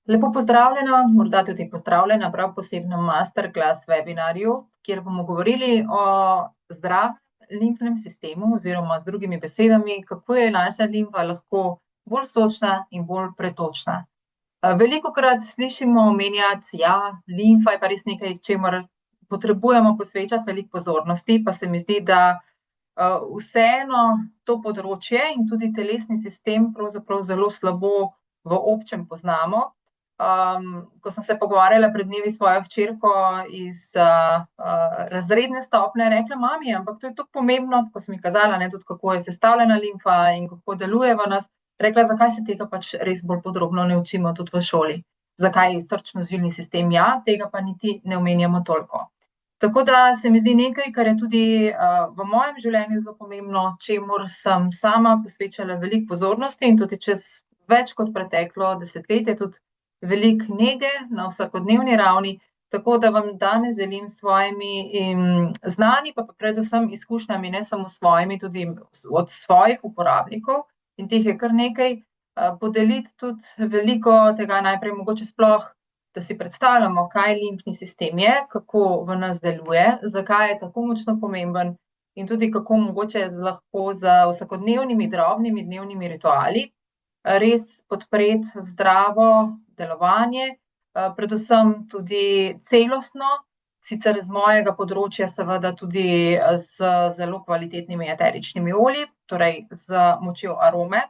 Lepo pozdravljena, morda tudi pozdravljena prav posebnem masterclass webinarju, kjer bomo govorili o zdravem limfnem sistemu oziroma z drugimi besedami, kako je naša limfa lahko bolj sočna in bolj pretočna. Velikokrat slišimo omenjati, ja, limfa je pa res nekaj, čemur potrebujemo posvečati veliko pozornosti, pa se mi zdi, da vseeno to področje in tudi telesni sistem pravzaprav zelo slabo v občem poznamo. Ko sem se pogovarjala pred dnevi s svojo hčerko iz razredne stopnje, rekla: mami, ampak to je tako pomembno, ko sem ji kazala, tudi kako je sestavljena limfa in kako deluje v nas, rekla, zakaj se tega pač res bolj podrobno ne učimo tudi v šoli. Zakaj srčno-žilni sistem, ja, tega pa niti ne omenjamo toliko. Tako da se mi zdi nekaj, kar je tudi v mojem življenju zelo pomembno, čemur sem sama posvečala veliko pozornosti in tudi čez več kot preteklo desetletje tudi veliko nege na vsakodnevni ravni, tako da vam danes želim s svojimi znanji, pa predvsem izkušnjami, ne samo svojimi, tudi od svojih uporabnikov, in teh je kar nekaj, podeliti tudi veliko tega, najprej mogoče sploh, da si predstavljamo, kaj limfni sistem je, kako v nas deluje, zakaj je tako močno pomemben in tudi kako mogoče lahko z vsakodnevnimi drobnimi dnevnimi rituali res podpreti zdravo delovanje, predvsem tudi celostno, sicer z mojega področja seveda tudi z zelo kvalitetnimi eteričnimi olji, torej z močjo arome.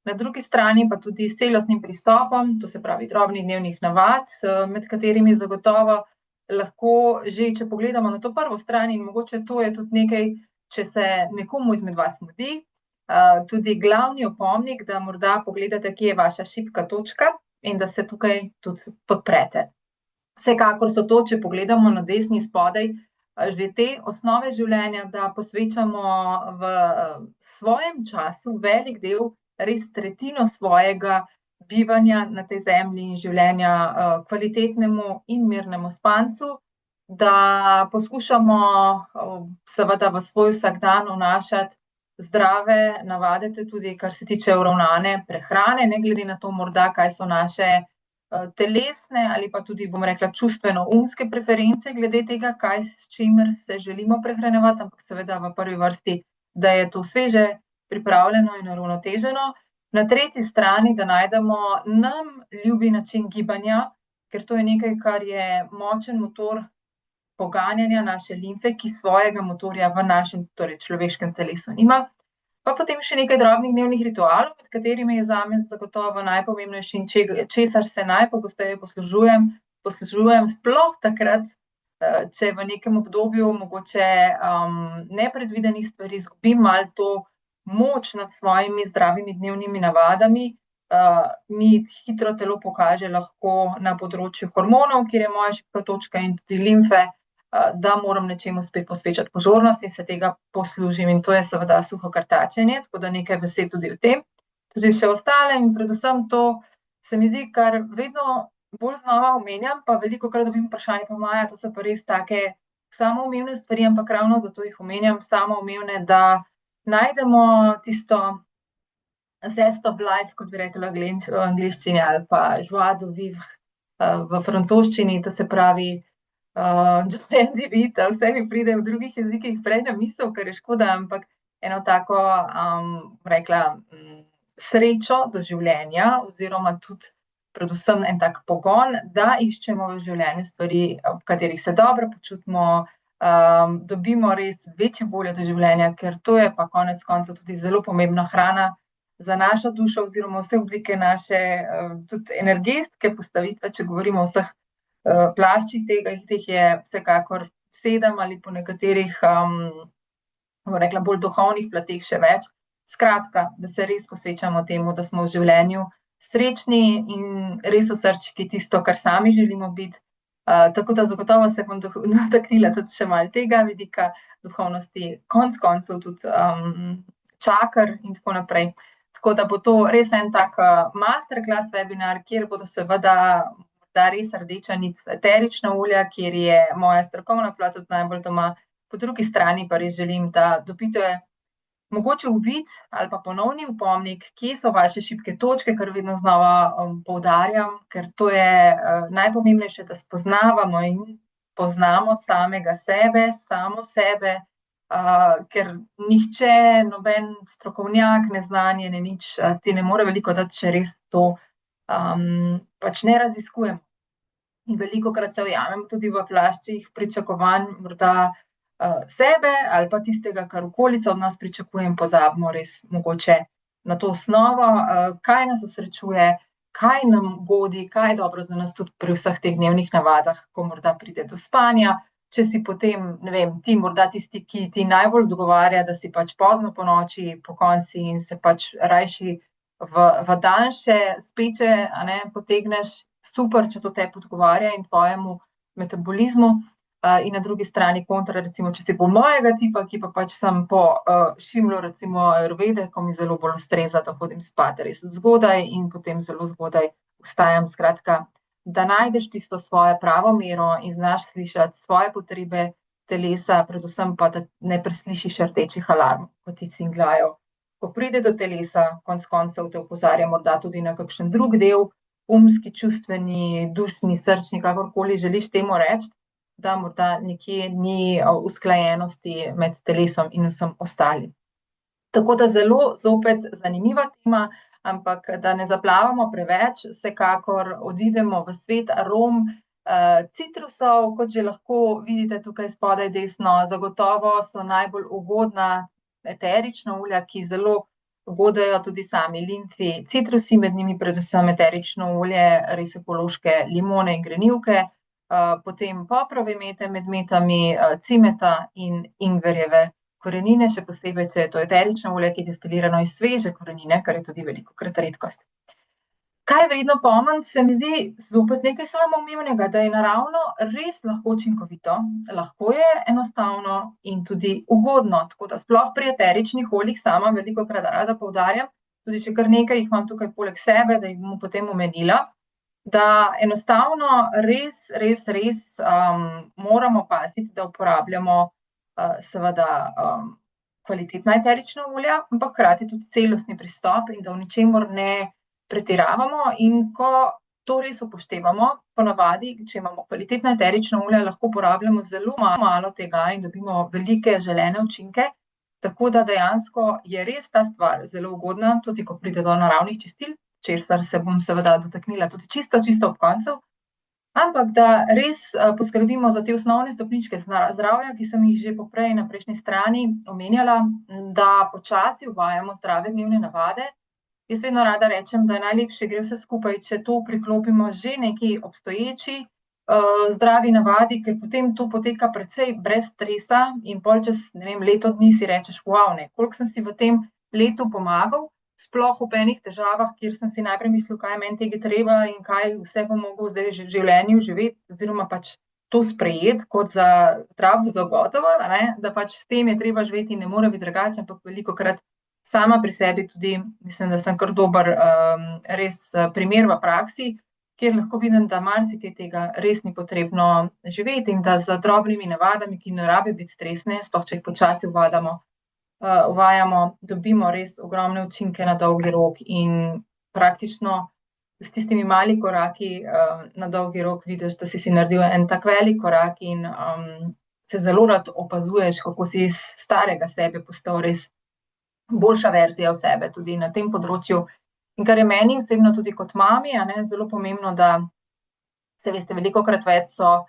Na drugi strani pa tudi s celostnim pristopom, to se pravi drobnih dnevnih navad, med katerimi zagotovo lahko že, če pogledamo na to prvo stran, in mogoče to je tudi nekaj, če se nekomu izmed vas mudi, tudi glavni opomnik, da morda pogledate, kje je vaša šibka točka in da se tukaj tudi podprete. Vsekakor so to, če pogledamo na desni spodaj, že te osnove življenja, da posvečamo v svojem času velik del, res tretjino svojega bivanja na tej zemlji in življenja kvalitetnemu in mirnemu spancu, da poskušamo seveda v svoj vsakdan vnašati zdrave navade, tudi kar se tiče uravnane prehrane, ne glede na to morda, kaj so naše telesne ali pa tudi, bom rekla, čustveno-umske preference glede tega, kaj s čimer se želimo prehranjevati, ampak seveda v prvi vrsti, da je to sveže, pripravljeno in uravnoteženo. Na tretji strani, da najdemo nam ljubi način gibanja, ker to je nekaj, kar je močen motor poganjanja naše limfe, ki svojega motorja v našem, torej človeškem telesu nima. Pa potem še nekaj drobnih dnevnih ritualov, med katerimi je zame zagotovo najpomembnejši in česar se najpogosteje poslužujem sploh takrat, če v nekem obdobju mogoče nepredvidenih stvari izgubim malo to moč nad svojimi zdravimi dnevnimi navadami, mi hitro telo pokaže lahko na področju hormonov, kjer je moja šibka točka, in tudi limfe, da moram nečemu spet posvečati pozornost in se tega poslužim, in to je seveda suho krtačenje, tako da nekaj besed tudi o tem. Tudi še ostale in predvsem to se mi zdi, kar vedno bolj znova omenjam, pa velikokrat dobim vprašanje, pa Maja, to so pa res take samoumevne stvari, ampak ravno zato jih omenjam samoumevne, da najdemo tisto zest of life, kot bi rekla v angleščini, ali pa joie de vivre v francoščini, to se pravi joie de vivre, vse mi pride v drugih jezikih prej na misel, kar je škoda, ampak eno tako, rekla, srečo do življenja oziroma tudi predvsem en tak pogon, da iščemo v življenju stvari, ob katerih se dobro počutimo, dobimo res večje volje do življenja, ker to je pa konec koncev tudi zelo pomembna hrana za našo dušo oziroma vse oblike naše tudi energetske postavitve, če govorimo o vseh plaščih tega, teh je vsekakor 7 ali po nekaterih, bom rekla, bolj duhovnih plateh še več. Skratka, da se res posvečamo temu, da smo v življenju srečni in res v srčki tisto, kar sami želimo biti. Tako da zagotovo se bom dotaknila tudi še malo tega vidika duhovnosti, konec koncev tudi čakr in tako naprej. Tako da bo to res en tak masterclass webinar, kjer bodo seveda res rdeča nit eterična olja, kjer je moja strokovna plat tudi najbolj doma, po drugi strani pa res želim, da dobite mogoče uvid ali pa ponovni opomnik, kje so vaše šibke točke, kar vedno znova poudarjam, ker to je najpomembnejše, da spoznavamo in poznamo samega sebe, samo sebe, ker nihče, noben strokovnjak, ne znanje, ne nič, ti ne more veliko dati, če res to pač ne raziskujemo. In velikokrat se ujamem tudi v plaščih pričakovanj morda sebe ali pa tistega, kar okolica od nas pričakuje, in pozabimo res mogoče na to osnovo, kaj nas osrečuje, kaj nam godi, kaj je dobro za nas tudi pri vseh teh dnevnih navadah, ko morda pride do spanja. Če si potem, ne vem, ti morda tisti, ki ti najbolj odgovarja, da si pač pozno ponoči, pokonci in se pač rajši v daljše speče, potegneš, super, če to tebi odgovarja in tvojemu metabolizmu. In na drugi strani kontra, recimo, če si bolj mojega tipa, ki pa pač sem po šimlu, recimo Ayurvede, ko mi zelo bolj ustreza, da hodim spat res zgodaj in potem zelo zgodaj vstajam. Skratka, da najdeš tisto svojo pravo mero in znaš slišati svoje potrebe telesa, predvsem pa, da ne preslišiš rdečih alarmov, ko ti cingljajo. Ko pride do telesa, konec koncev te opozarja morda tudi na kakšen drug del, umski, čustveni, dušni, srčni, kakorkoli želiš temu reči, da morda nekje ni usklajenosti med telesom in vsem ostalim. Tako da zelo zopet zanimiva tema, ampak da ne zaplavamo preveč, vsekakor odidemo v svet arom, citrusov, kot že lahko vidite tukaj spodaj desno, zagotovo so najbolj ugodna eterična olja, ki zelo godejo tudi sami limfi citrusi, med njimi predvsem eterično olje res ekološke limone in grenivke, potem poprove mete med metami, cimeta in ingverjeve korenine, še posebej, če je to eterično olje, ki je destilirano iz sveže korenine, kar je tudi velikokrat redkost. Kaj je vredno pomniti, se mi zdi zopet nekaj samoumevnega, da je naravno res lahko učinkovito, lahko je enostavno in tudi ugodno. Tako da sploh pri eteričnih oljih sama velikokrat rada poudarjam, tudi še kar nekaj jih imam tukaj poleg sebe, da jih bom potem omenila, da enostavno res moramo paziti, da uporabljamo seveda kvalitetna eterična olja, ampak hkrati tudi celostni pristop in da v ničemur ne pretiravamo. In ko to res upoštevamo, ponavadi, če imamo kvalitetna eterična olja, lahko uporabljamo zelo malo tega in dobimo velike želene učinke. Tako da dejansko je res ta stvar zelo ugodna, tudi ko pride do naravnih čistil, česar se bom seveda dotaknila tudi čisto ob koncu. Ampak da res poskrbimo za te osnovne stopničke zdravja, ki sem jih že poprej na prejšnji strani omenjala, da počasi uvajamo zdrave dnevne navade. Jaz vedno rada rečem, da je najlepše gre vse skupaj, če to priklopimo že neki obstoječi zdravi navadi, ker potem to poteka precej brez stresa in pol čez, ne vem, leto dni si rečeš, wow, koliko sem si v tem letu pomagal, sploh ob enih težavah, kjer sem si najprej mislil, kaj je meni tega treba in kaj vse bom mogel zdaj v življenju živeti, oziroma pač to sprejeti kot za zdravo zagotovo, da pač s tem je treba živeti in ne more biti drugače, ampak velikokrat sama pri sebi tudi mislim, da sem kar dober res primer v praksi, kjer lahko vidim, da marsikaj tega res ni potrebno živeti in da z drobnimi navadami, ki ne rabi biti stresne, sploh če jih počasi uvajamo, dobimo res ogromne učinke na dolgi rok in praktično s tistimi mali koraki na dolgi rok vidiš, da si naredil en tak velik korak in se zelo rad opazuješ, kako si iz starega sebe postal res boljša verzija v sebe tudi na tem področju. In kar je meni osebno tudi kot mami, zelo pomembno, da se veste, velikokrat več so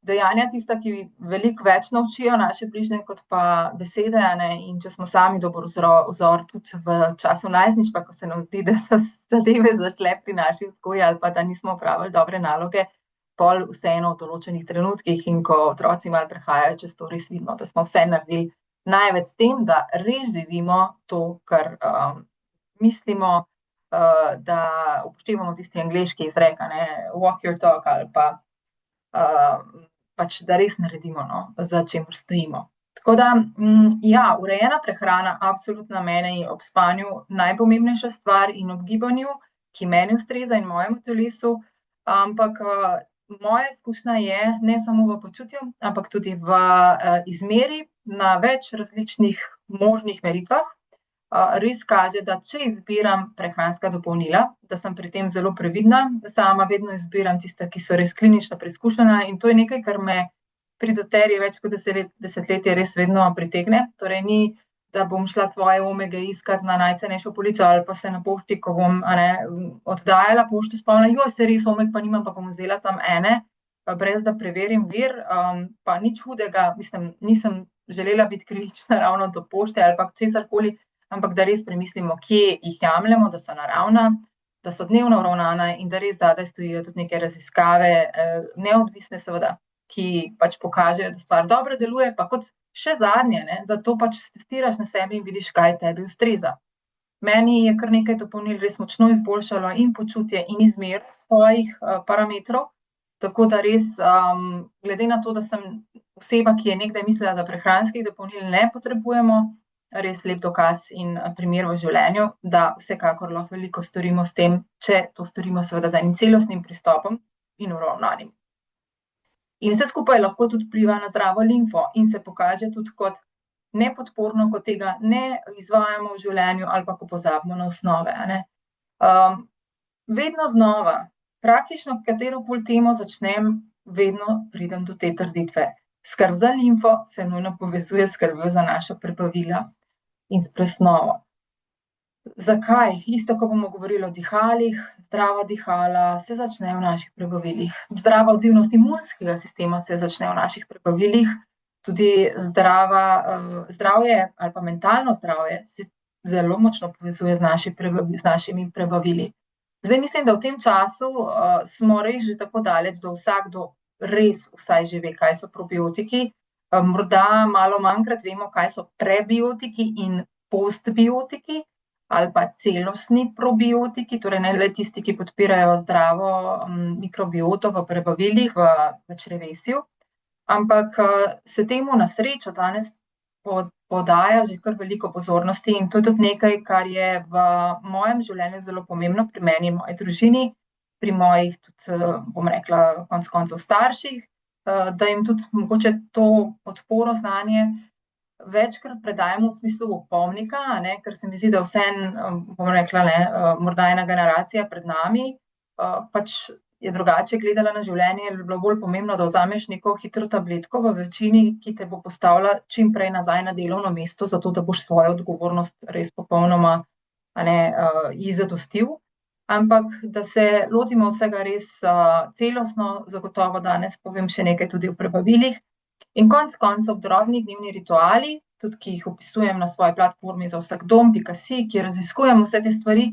dejanja tista, ki veliko več naučijo naše bližnje kot pa besede, in če smo sami dober vzor tudi v času najstništva, ko se nam zdi, da so zadeve zašle pri naši vzgoji ali pa da nismo opravili dobre naloge, pol vseeno v določenih trenutkih in ko otroci malo prehajajo čez to, res vidimo, da smo vse naredili največ s tem, da res živimo to, kar mislimo, da upoštevamo tisti angleški izrek, walk your talk, ali pa pač, da res naredimo, za čemer stojimo. Tako da, urejena prehrana absolutno meni ob spanju najpomembnejša stvar in ob gibanju, ki meni ustreza in mojemu telesu, ampak moja izkušnja je ne samo v počutju, ampak tudi v izmeri na več različnih možnih meritvah. res kaže, da če izbiram prehranska dopolnila, da sem pri tem zelo previdna, da sama vedno izbiram tiste, ki so res klinično preizkušena, in to je nekaj, kar me pri doTERRi več kot desetletje res vedno pritegne. Torej ni, da bom šla svoje omege iskat na najcenejšo polico ali pa se na pošti, ko bom oddajala pošto, spomnila, se res omeg pa nimam, pa bom vzela tam ene, brez da preverim vir, pa nič hudega, mislim, nisem želela biti krivična ravno do pošte ali pa česarkoli, ampak da res premislimo, kje jih jemljemo, da so naravna, da so dnevno uravnana in da res zadaj stojijo tudi neke raziskave, neodvisne seveda, ki pač pokažejo, da stvar dobro deluje, pa kot še zadnje, da to pač testiraš na sebi in vidiš, kaj tebi ustreza. Meni je kar nekaj dopolnil res močno izboljšalo in počutje in izmer svojih parametrov, tako da res, glede na to, da sem oseba, ki je nekdaj mislila, da prehranskih dopolnil ne potrebujemo, res lep dokaz in primer v življenju, da vsekakor lahko veliko storimo s tem, če to storimo seveda z enim celostnim pristopom in uravnanim. In vse skupaj lahko tudi vpliva na zdravo limfo in se pokaže tudi kot nepodporno, ko tega ne izvajamo v življenju ali pa ko pozabimo na osnove, vedno znova, praktično katerokoli temo začnem, vedno pridem do te trditve. Skrb za limfo se nujno povezuje s skrbjo za naša prebavila in s presnovo. Zakaj? Isto, ko bomo govorili o dihalih, zdrava dihala se začnejo v naših prebavilih. Zdrava odzivnost imunskega sistema se začne v naših prebavilih, tudi zdravje ali pa mentalno zdravje se zelo močno povezuje z našimi prebavili. Zdaj mislim, da v tem času smo res že tako daleč, da vsakdo res vsaj že ve, kaj so probiotiki. Morda malo manjkrat vemo, kaj so prebiotiki in postbiotiki ali pa celostni probiotiki, torej ne le tisti, ki podpirajo zdravo mikrobioto v prebavilih, v črevesju, ampak se temu na srečo danes podaja že kar veliko pozornosti in to je tudi nekaj, kar je v mojem življenju zelo pomembno, pri meni in moji družini, pri mojih tudi, bom rekla, konec koncev starših, da jim tudi mogoče to podporo, znanje večkrat predajamo v smislu opomnika, ker se mi zdi, da vseeno, bom rekla, morda ena generacija pred nami, pač je drugače gledala na življenje, je bilo bolj pomembno, da vzameš neko hitro tabletko v večini, ki te bo postavila čim prej nazaj na delovno mesto, zato da boš svojo odgovornost res popolnoma ji zadostil. Ampak da se lotimo vsega res celostno, zagotovo danes povem še nekaj tudi o prebavilih. In konec koncev drobni dnevni rituali, tudi ki jih opisujem na svoji platformi za vsakdom.si, kjer raziskujem vse te stvari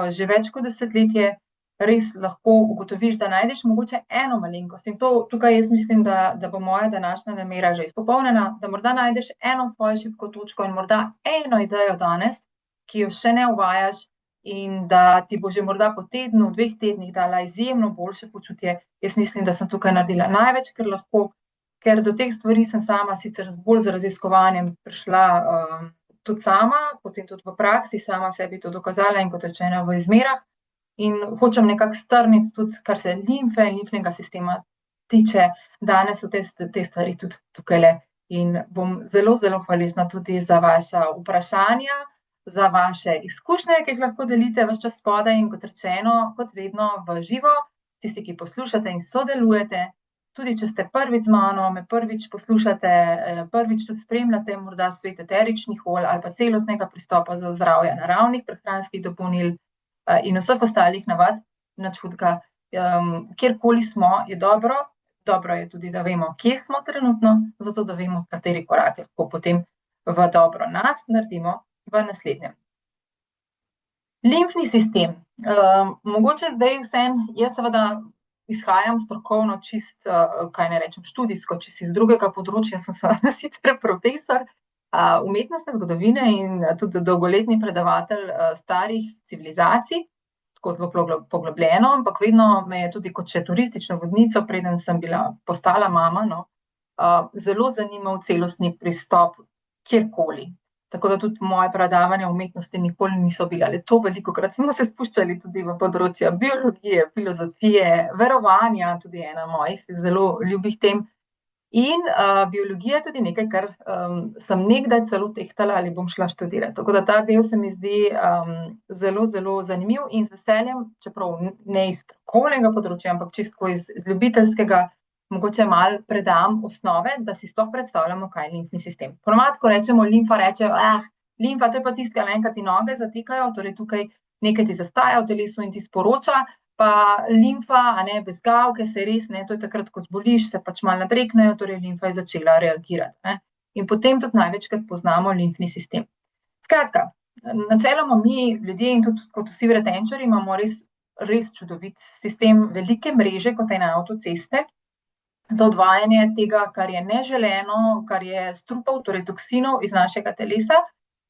že več kot desetletje, res lahko ugotoviš, da najdeš mogoče eno malenkost. In tukaj jaz mislim, da bo moja današnja namera že izpopolnjena, da morda najdeš eno svojo šibko točko in morda eno idejo danes, ki jo še ne uvajaš, in da ti bo že morda po tednu, 2 tednih dala izjemno boljše počutje. Jaz mislim, da sem tukaj naredila največ, kar lahko, ker do teh stvari sem sama sicer bolj z raziskovanjem prišla tudi sama, potem tudi v praksi, sama sebi to dokazala in kot rečeno v izmerah. In hočem nekako strniti tudi, kar se limfe in limfnega sistema tiče, danes so te stvari tudi tukajle. In bom zelo, zelo hvaležna tudi za vaša vprašanja, za vaše izkušnje, ki jih lahko delite ves čas spodaj in kot rečeno, kot vedno v živo, tisti, ki poslušate in sodelujete, tudi če ste prvič z mano, me prvič poslušate, prvič tudi spremljate morda svet eteričnih olj ali pa celostnega pristopa za zdravje naravnih prehranskih dopolnil in vseh ostalih navad, nič hudega, kjerkoli smo, je dobro. Dobro je tudi, da vemo, kje smo trenutno, zato da vemo, kateri korak lahko potem v dobro nas naredimo v naslednjem. Limfni sistem. Mogoče zdaj vseeno, jaz seveda izhajam strokovno čisto, kaj naj rečem, študijsko, čisto iz drugega področja, sem seveda sicer profesor umetnostne zgodovine in tudi dolgoletni predavatelj starih civilizacij, tako zelo poglobljeno, ampak vedno me je tudi kot še turistično vodnico, preden sem postala mama, zelo zanimal celostni pristop kjerkoli. Tako da tudi moje predavanja o umetnosti nikoli niso bila le to, velikokrat smo se spuščali tudi v področja biologije, filozofije, verovanja, tudi ena mojih zelo ljubih tem. In biologija je tudi nekaj, kar sem nekdaj celo tehtala, ali bom šla študirati. Tako da ta del se mi zdi zelo, zelo zanimiv in z veseljem, čeprav ne iz strokovnega področja, ampak čisto iz ljubiteljskega, mogoče malo predam osnove, da si sploh predstavljamo, kaj je limfni sistem. Ponovadi, ko rečemo limfa, rečejo, limfa, to je pa tisto, kar enkrat ti noge zatekajo, torej tukaj nekaj ti zastaja v telesu in ti sporoča. Pa limfa, bezgavke, se res, to je takrat, ko zboliš, se pač malo nabreknejo, torej limfa je začela reagirati. In potem tudi največkrat poznamo limfni sistem. Skratka, načeloma mi ljudje in tudi kot vsi vretenčarji imamo res čudovit sistem velike mreže, kot ene avtoceste, za odvajanje tega, kar je neželeno, kar je strupov, torej toksinov iz našega telesa.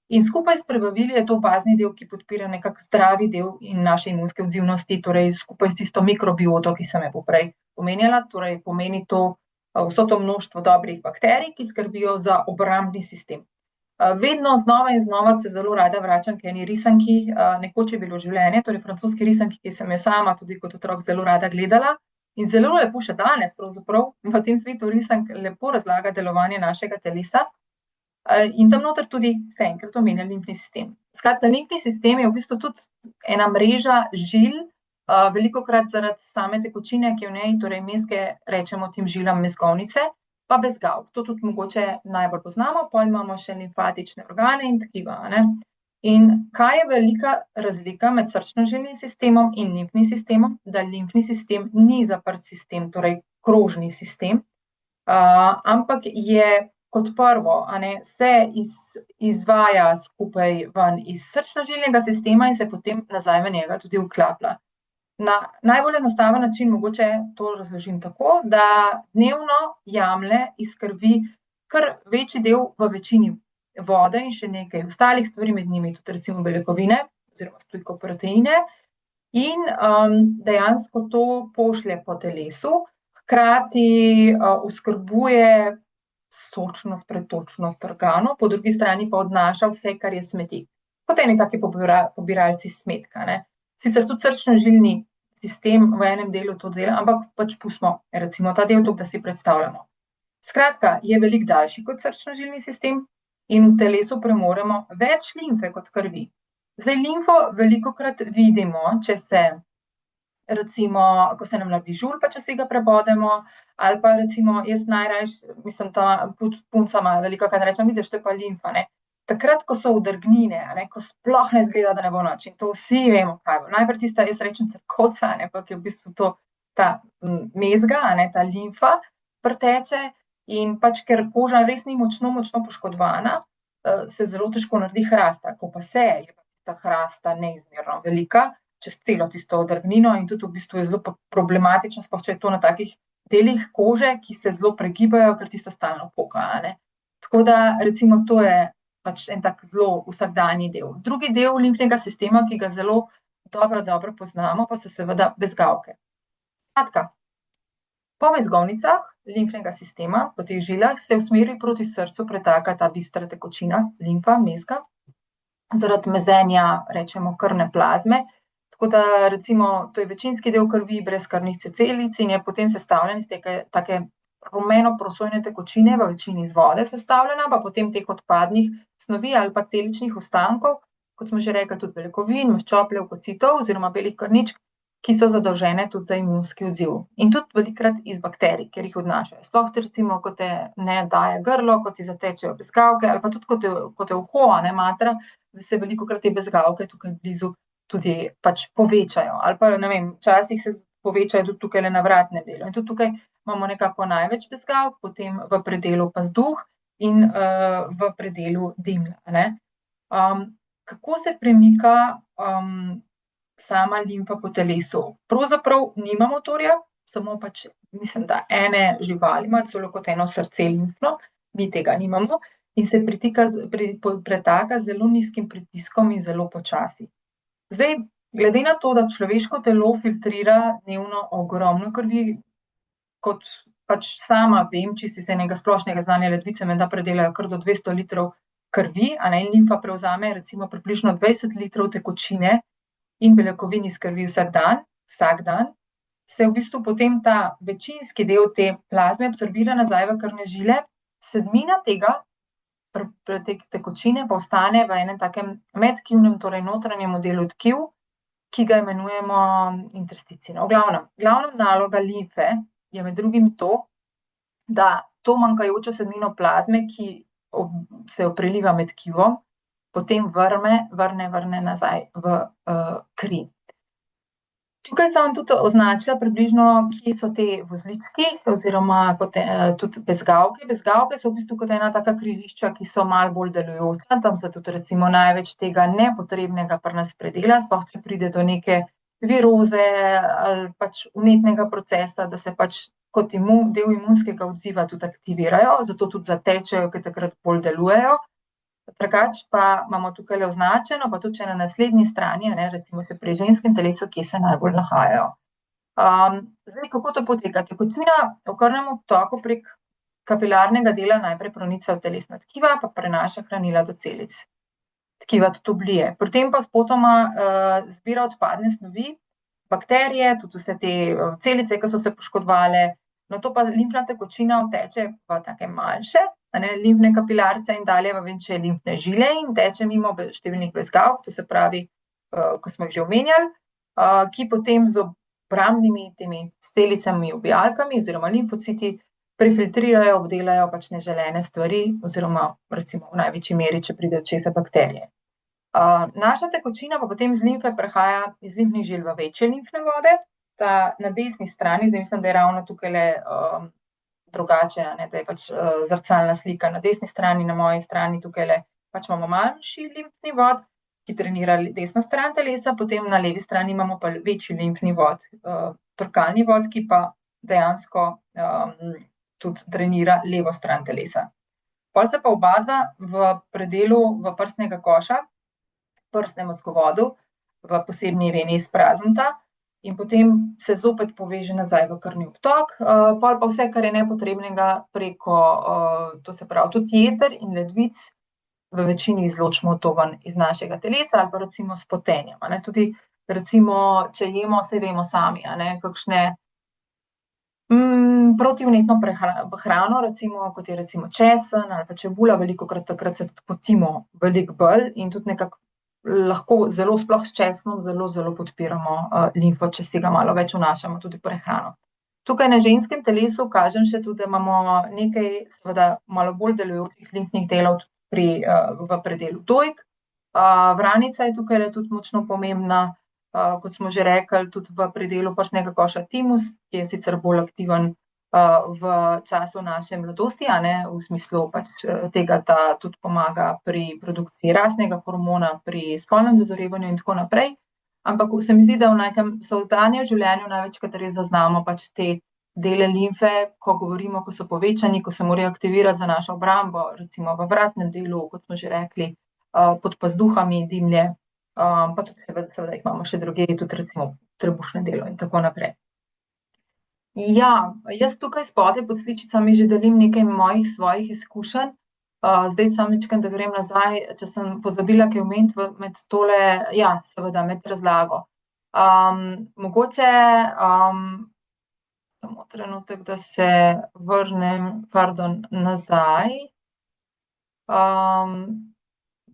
In skupaj s prebavili je to bazni del, ki podpira nekak zdravi del in naše imunske odzivnosti, torej skupaj s tisto mikrobioto, ki sem jo poprej omenjala, torej pomeni to vso to množstvo dobrih bakterij, ki skrbijo za obrambni sistem. Vedno znova in znova se zelo rada vračam k eni risanki, nekoč je bilo življenje, torej francoski risanki, ki sem jo sama tudi kot otrok zelo rada gledala in zelo lepo še danes pravzaprav v tem svetu risank lepo razlaga delovanje našega telesa. In tam noter tudi se enkrat omenja limfni sistem. Skratka, limfni sistem je v bistvu tudi ena mreža žil, velikokrat zaradi same tekočine, ki je v njej, torej meske rečemo tem žilam mezgovnice, pa bezgavk. To tudi mogoče najbolj poznamo, potem imamo še limfatične organe in tkiva. In kaj je velika razlika med srčno-žilnim sistemom in limfnim sistemom? Da limfni sistem ni zaprt sistem, torej krožni sistem, ampak je kot prvo, se izvaja skupaj ven iz srčno-žilnega sistema in se potem nazaj v njega tudi vklaplja. Na najbolj enostaven način mogoče to razložim tako, da dnevno jemlje iz krvi kar večji del v večini vode in še nekaj ostalih stvari, med njimi tudi recimo beljakovine oziroma stojkoproteine, in dejansko to pošlje po telesu, hkrati oskrbuje sočnost, pretočnost organov, po drugi strani pa odnaša vse, kar je smeti. Kot eni taki pobiralci smetka. Sicer tudi srčno-žilni sistem v enem delu to dela, ampak pač pustimo recimo ta del, da si predstavljamo. Skratka, je veliko daljši kot srčno-žilni sistem in v telesu premoremo več limfe kot krvi. Zdaj, limfo velikokrat vidimo, če se recimo, ko se nam naredi žulj, pa če si ga prebodemo, ali pa recimo jaz najrajši, mislim, ta puncama velikokrat rečem, vidiš, to je pa limfa, Takrat, ko so vdrgnine, ko sploh ne izgleda, da ne bo noč, in to vsi vemo, kaj bo. Najprej tista, jaz rečem, trkoca, pa ki je v bistvu to ta mezga, ta limfa preteče in pač, ker koža res ni močno poškodovana, se zelo težko naredi hrasta. Ko pa se, je pa ta hrasta neizmerno velika, čez celo tisto odrgnino in tudi v bistvu je zelo problematično, sploh če je to na takih delih kože, ki se zelo pregibajo, ker tisto stalno poka. Tako da recimo to je pač en tak zelo vsakdanji del. Drugi del limfnega sistema, ki ga zelo dobro poznamo, pa so seveda bezgavke. Skratka, po mezgovnicah limfnega sistema, po teh žilah, se v smeri proti srcu pretaka ta bistra tekočina, limfa, mezga, zaradi mezenja, rečemo, krvne plazme. Tako da recimo to je večinski del krvi brez krvnih celic in je potem sestavljen iz take rumeno-prosojne tekočine, v večini iz vode sestavljena, pa potem teh odpadnih snovi ali pa celičnih ostankov, kot smo že rekli, tudi beljakovin, maščob, levkocitov oziroma belih krvničk, ki so zadolžene tudi za imunski odziv. In tudi velikokrat iz bakterij, ker jih odnašajo. Sploh recimo, ko te ne daje grlo, ko ti zatečejo bezgavke, ali pa tudi, ko te uho matra, se velikokrat te bezgavke tukaj blizu tudi pač povečajo. Ali pa, ne vem, včasih se povečajo tudi tukaj na vratnem delu. In tudi tukaj imamo nekako največ bezgavk, potem v predelu pazduh in v predelu dimlja. Kako se premika sama limfa po telesu? Pravzaprav nima motorja, samo pač, mislim, da ene živali ima celo kot eno srce limfno, mi tega nimamo, in se pretaka z zelo nizkim pritiskom in zelo počasi. Zdaj, glede na to, da človeško telo filtrira dnevno ogromno krvi, kot pač sama vem, čisto iz enega splošnega znanja ledvice, menda predelajo kar do 200 litrov krvi, in limfa prevzame recimo približno 20 litrov tekočine in beljakovin iz krvi vsak dan, se v bistvu potem ta večinski del te plazme absorbira nazaj v krvne žile, sedmina tega te tekočine pa ostane v enem takem medtkivnem, torej notranjem delu tkiv, ki ga imenujemo intersticijo. Glavna naloga limfe je med drugim to, da to manjkajočo sedmino plazme, ki se jo preliva med tkivom, potem vrne nazaj v kri. Tukaj sem vam tudi označila približno, kje so te vozlički oziroma tudi bezgavke. Bezgavke so v bistvu kot ena taka križišča, ki so malo bolj delujoča, tam se tudi recimo največ tega nepotrebnega pri nas predela, sploh če pride do neke viroze ali pač vnetnega procesa, da se pač kot del imunskega odziva tudi aktivirajo, zato tudi zatečejo, ker takrat bolj delujejo. Drugače pa imamo tukaj označeno, pa tudi če na naslednji strani, recimo če pri ženskem telesu, kje se najbolj nahajajo. Zdaj, kako to poteka? Tekočina v krvnem obtoku prek kapilarnega dela najprej pronica v telesna tkiva, pa prenaša hranila do celic. Tkiva tudi oblije. Pri tem pa spotoma zbira odpadne snovi, bakterije, tudi vse te celice, ki so se poškodovale, nato pa limfna tekočina vteče v take manjše, limfne kapilarce in dalje v večje limfne žile in teče mimo številnih bezgavk, to se pravi, ko smo jih že omenjali, ki potem z obrambnimi temi stelicami, ubijalkami oziroma limfociti prefiltrirajo, obdelajo pač neželene stvari oziroma recimo v največji meri, če pride do česa bakterije. Naša tekočina pa potem z limfe prehaja iz limfnih žil v večje limfne vode, ta na desni strani, zdaj mislim, da je ravno tukajle drugače, da je pač zrcalna slika. Na desni strani, na moji strani tukajle pač imamo manjši limfni vod, ki trenira desno stran telesa, potem na levi strani imamo pa večji limfni vod, torkalni vod, ki pa dejansko tudi trenira levo stran telesa. Pol se pa obadva v predelu v prsnega koša, prsnem mozgovodu, v posebni veni izpraznita in potem se zopet poveže nazaj v krvni obtok, pol pa vse, kar je nepotrebnega preko, to se pravi tudi jeter in ledvic, v večini izločimo to ven iz našega telesa ali pa recimo s potenjem. Tudi recimo, če jemo, saj vemo sami, kakšne protivnetno hrano, recimo, kot je recimo česen ali pa čebula, velikokrat takrat se potimo veliko bolj in tudi nekako lahko zelo, sploh s česnom, zelo podpiramo limfo, če si ga malo več vnašamo tudi prehrano. Tukaj na ženskem telesu kažem še tudi, da imamo nekaj seveda malo bolj delujočih limfnih delov v predelu dojk. Vranica je tukaj tudi močno pomembna, kot smo že rekli, tudi v predelu prsnega koša timus, ki je sicer bolj aktiven v času naše mladosti, v smislu pač tega, da tudi pomaga pri produkciji rastnega hormona, pri spolnem dozorevanju in tako naprej. Ampak se mi zdi, da v nekem vsakdanjem življenju največkrat res zaznamo pač te dele limfe, ko govorimo, ko so povečani, ko se morajo aktivirati za našo obrambo, recimo v vratnem delu, kot smo že rekli, pod pazduhami, dimlje, pa tudi seveda jih imamo še drugje, tudi recimo trebušne delo in tako naprej. Ja, jaz tukaj spodaj pod sličicami že delim nekaj mojih svojih izkušenj. Zdaj samo mičkeno, da grem nazaj, če sem pozabila kaj omeniti med tole, ja, seveda med razlago. Mogoče, samo trenutek, da se vrnem, nazaj.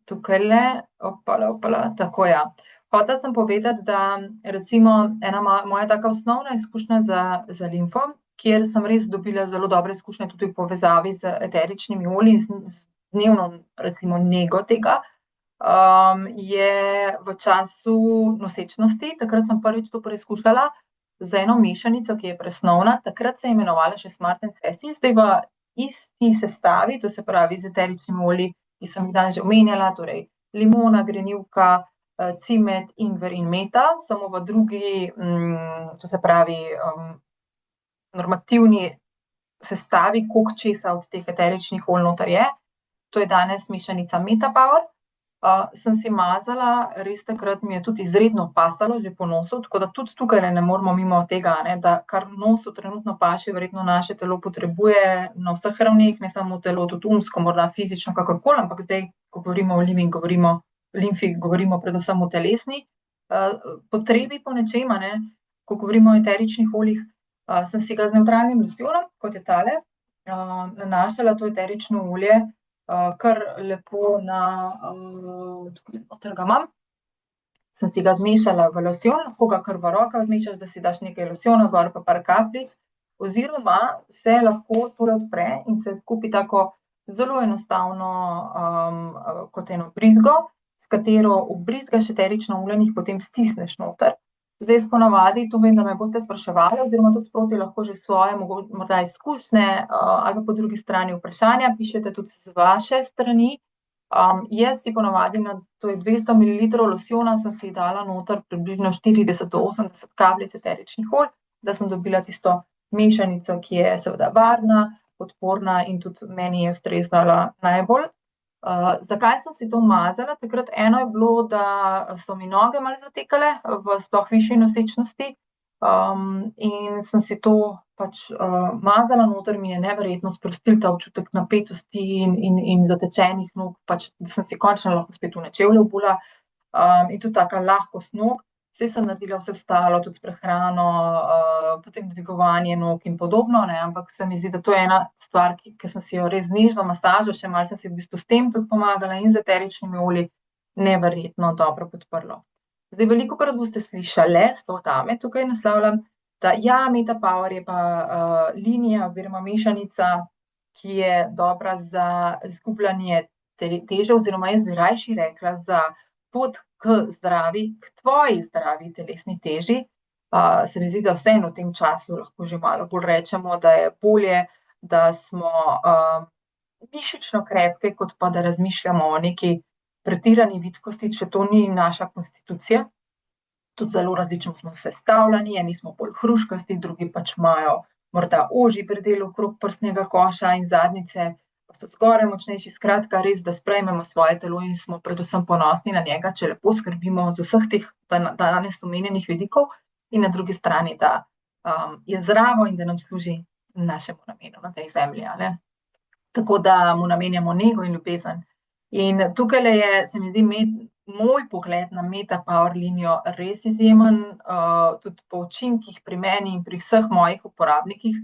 Tukajle, opala, tako ja. Hotela sem povedati, da recimo ena moja taka osnovna izkušnja z limfo, kjer sem res dobila zelo dobre izkušnje tudi v povezavi z eteričnimi olji, z dnevno recimo nego tega, je v času nosečnosti, takrat sem prvič to preizkušala z eno mešanico, ki je presnovna, takrat se je imenovala še Smart & Sassy, zdaj v isti sestavi, to se pravi z eteričnimi olji, ki sem jih danes že omenjala, torej limona, grenivka, cimet, ingver in meta, samo v drugi, to se pravi, normativni sestavi, koliko česa od teh eteričnih olj noter je. To je danes mešanica Metapower. Sem si mazala, res takrat mi je tudi izredno pasalo, že po nosu, tako da tudi tukaj ne moramo mimo tega, da kar nosu trenutno paše, verjetno naše telo potrebuje na vseh ravneh, ne samo telo, tudi umsko, morda fizično, kakorkoli, ampak zdaj, ko govorimo o limfi, govorimo predvsem o telesni potrebi po nečem, ko govorimo o eteričnih oljih, sem si ga z nevtralnim losjonom, kot je tale, nanašala to eterično olje, kar lepo tukaj ga imam. Sem si ga zmešala v losjon, lahko ga kar v rokah zmešaš, da si daš nekaj losjona gor pa par kapljic, oziroma se lahko tole odpre in se kupi tako zelo enostavno kot eno brizgo, s katero vbrizgaš eterično olje in jih potem stisneš noter. Zdaj jaz ponavadi, to vem, da me boste spraševali, oziroma tudi sproti lahko že svoje morda izkušnje ali pa po drugi strani vprašanja pišete tudi z vaše strani. Jaz si ponavadi to je 200 mililitrov losjona, sem si dala noter približno 40 do 80 kapljic eteričnih olj, da sem dobila tisto mešanico, ki je seveda varna, podporna in tudi meni je ustrezala najbolj. Zakaj sem si to mazala? Takrat eno je bilo, da so mi noge malo zatekale v sploh višji nosečnosti, in sem si to pač mazala noter, mi je neverjetno sprostil ta občutek napetosti in zatečenih nog, pač da sem si končno lahko spet v čevlje obula, in tudi taka lahkost nog. Saj sem naredila vse ostalo, tudi s prehrano, potem dvigovanje nog in podobno, ne, ampak se mi zdi, da to je ena stvar, ki sem si jo res z nežno masažo, še malo sem si v bistvu s tem tudi pomagala in z eteričnimi olji, neverjetno dobro podprlo. Zdaj, velikokrat boste slišali, sploh dame tukaj naslavljam, da ja, Meta Power je pa linija oziroma mešanica, ki je dobra za izgubljanje teže, oziroma jaz bi rajši rekla za pot k tvoji zdravi telesni teži. Se mi zdi, da vseeno v tem času lahko že malo bolj rečemo, da je bolje, da smo mišično krepke, kot pa da razmišljamo o neki pretirani vitkosti, če to ni naša konstitucija. Tudi zelo različno smo sestavljeni, eni smo bolj hruškasti, drugi pač imajo morda ožji predel okrog prsnega koša in zadnjice, pa so zgoraj močnejši. Skratka, res, da sprejmemo svoje telo in smo predvsem ponosni na njega, če lepo skrbimo z vseh teh danes omenjenih vidikov, in na drugi strani, da je zdravo in da nam služi našemu namenu na tej zemlji, a ne. Tako da mu namenjamo nego in ljubezen. In tukajle je, se mi zdi, moj pogled na Meta Power linijo res izjemen, tudi po učinkih pri meni in pri vseh mojih uporabnikih.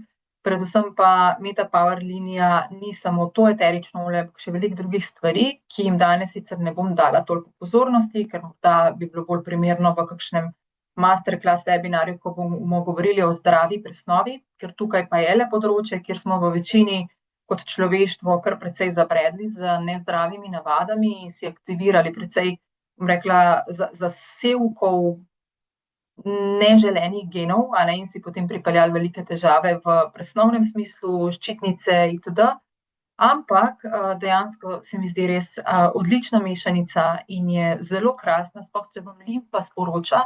Predvsem pa Meta Power linija ni samo to eterično olje, ampak še veliko drugih stvari, ki jim danes sicer ne bom dala toliko pozornosti, ker morda bi bilo bolj primerno v kakšnem masterclass webinarju, ko bomo govorili o zdravi presnovi, ker tukaj pa je le področje, kjer smo v večini kot človeštvo kar precej zabredli z nezdravimi navadami in si aktivirali precej, bom rekla, zasevkov neželenih genov, a ne, in si potem pripeljali velike težave v presnovnem smislu, ščitnice itd. Ampak dejansko se mi zdi res odlična mešanica in je zelo krasna, sploh če vam limfa sporoča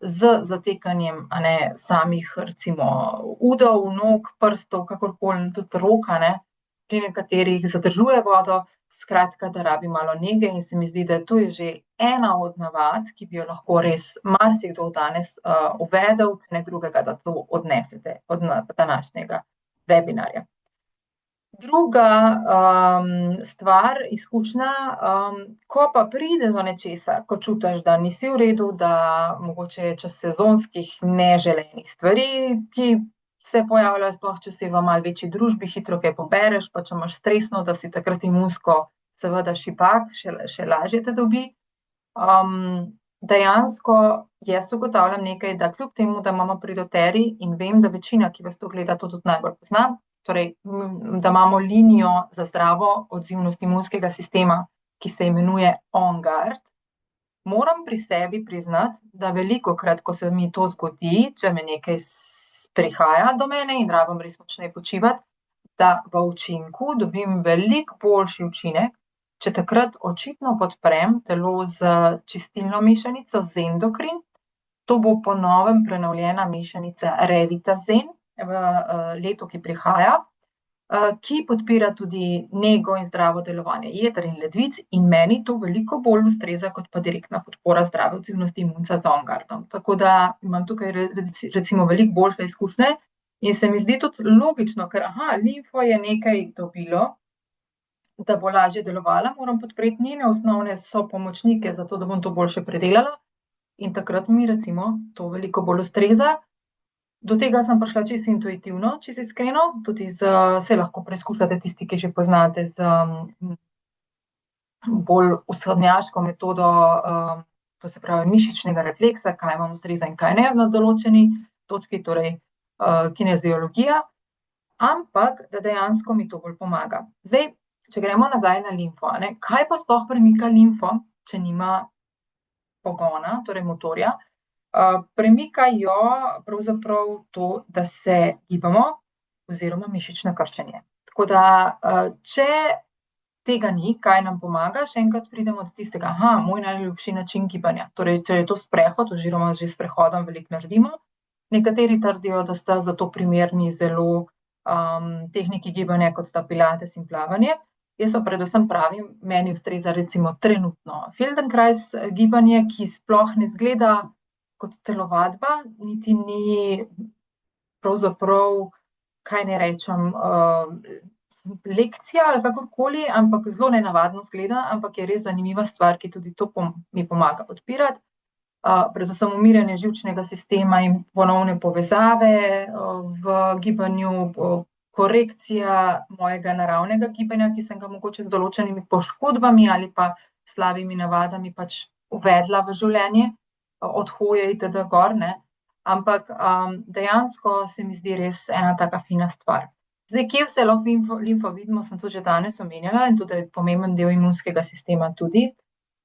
z zatekanjem, a ne, samih recimo udov, nog, prstov, kakorkoli, tudi rok, a ne, pri nekaterih zadržuje vodo. Skratka, da rabi malo nege, in se mi zdi, da to je že ena od navad, ki bi jo lahko res marsikdo danes uvedel, ne drugega, da to odnesete od današnjega webinarja. Druga stvar, izkušnja, ko pa pride do nečesa, ko čutiš, da nisi v redu, da mogoče je čez sezonskih neželenih stvari, ki se pojavljajo, sploh če si v malo večji družbi, hitro kaj pobereš, pa če imaš stresno, da si takrat imunsko seveda šipak, še lažje te dobi. Dejansko jaz ugotavljam nekaj, da kljub temu, da imamo pri doTERRA in vem, da večina, ki vas to gleda, to tudi najbolj pozna, torej, da imamo linijo za zdravo odzivnost imunskega sistema, ki se imenuje On Guard, moram pri sebi priznati, da velikokrat, ko se mi to zgodi, če me nekaj prihaja do mene in rabim res močneje počivati, da v učinku dobim veliko boljši učinek, če takrat očitno podprem telo z čistilno mešanico Zendokrin. To bo po novem prenovljena mešanica Revitazen v letu, ki prihaja, ki podpira tudi nego in zdravo delovanje jeter in ledvic, in meni to veliko bolj ustreza kot pa direktna podpora zdrave odzivnosti imunca z On Guardom. Tako da imam tukaj recimo veliko boljše izkušnje in se mi zdi tudi logično, ker limfo je nekaj dobilo, da bo lažje delovala, moram podpreti njene osnovne sopomočnike, zato da bom to boljše predelala, in takrat mi recimo to veliko bolj ustreza. Do tega sem prišla čisto intuitivno, čisto iskreno, tudi se lahko preizkušate tisti, ki že poznate z bolj vzhodnjaško metodo, to se pravi mišičnega refleksa, kaj vam ustreza in kaj ne na določeni točki, torej kineziologija, ampak da dejansko mi to bolj pomaga. Zdaj, če gremo nazaj na limfo, kaj pa sploh premika limfo, če nima pogona, torej motorja? Premika jo pravzaprav to, da se gibamo oziroma mišično krčenje. Tako da, če tega ni, kaj nam pomaga, še enkrat pridemo do tistega, moj najljubši način gibanja. Torej, če je to sprehod oziroma že s sprehodom veliko naredimo. Nekateri trdijo, da sta za to primerni zelo tehniki gibanja, kot sta pilates in plavanje. Jaz pa predvsem pravim, meni ustreza recimo trenutno Feldenkrais gibanje, ki sploh ne izgleda kot telovadba, niti ni pravzaprav, kaj naj rečem, lekcija ali kakorkoli, ampak zelo nenavadno izgleda, ampak je res zanimiva stvar, ki tudi to mi pomaga podpirati. Predvsem umirjanje živčnega sistema in ponovne povezave v gibanju, korekcija mojega naravnega gibanja, ki sem ga mogoče z določenimi poškodbami ali pa slabimi navadami pač uvedla v življenje, od hoje itd. Gor, ne. Ampak dejansko se mi zdi res ena taka fina stvar. Zdaj, kje vse lahko limfo vidimo, sem tudi že danes omenjala in tudi je pomemben del imunskega sistema tudi.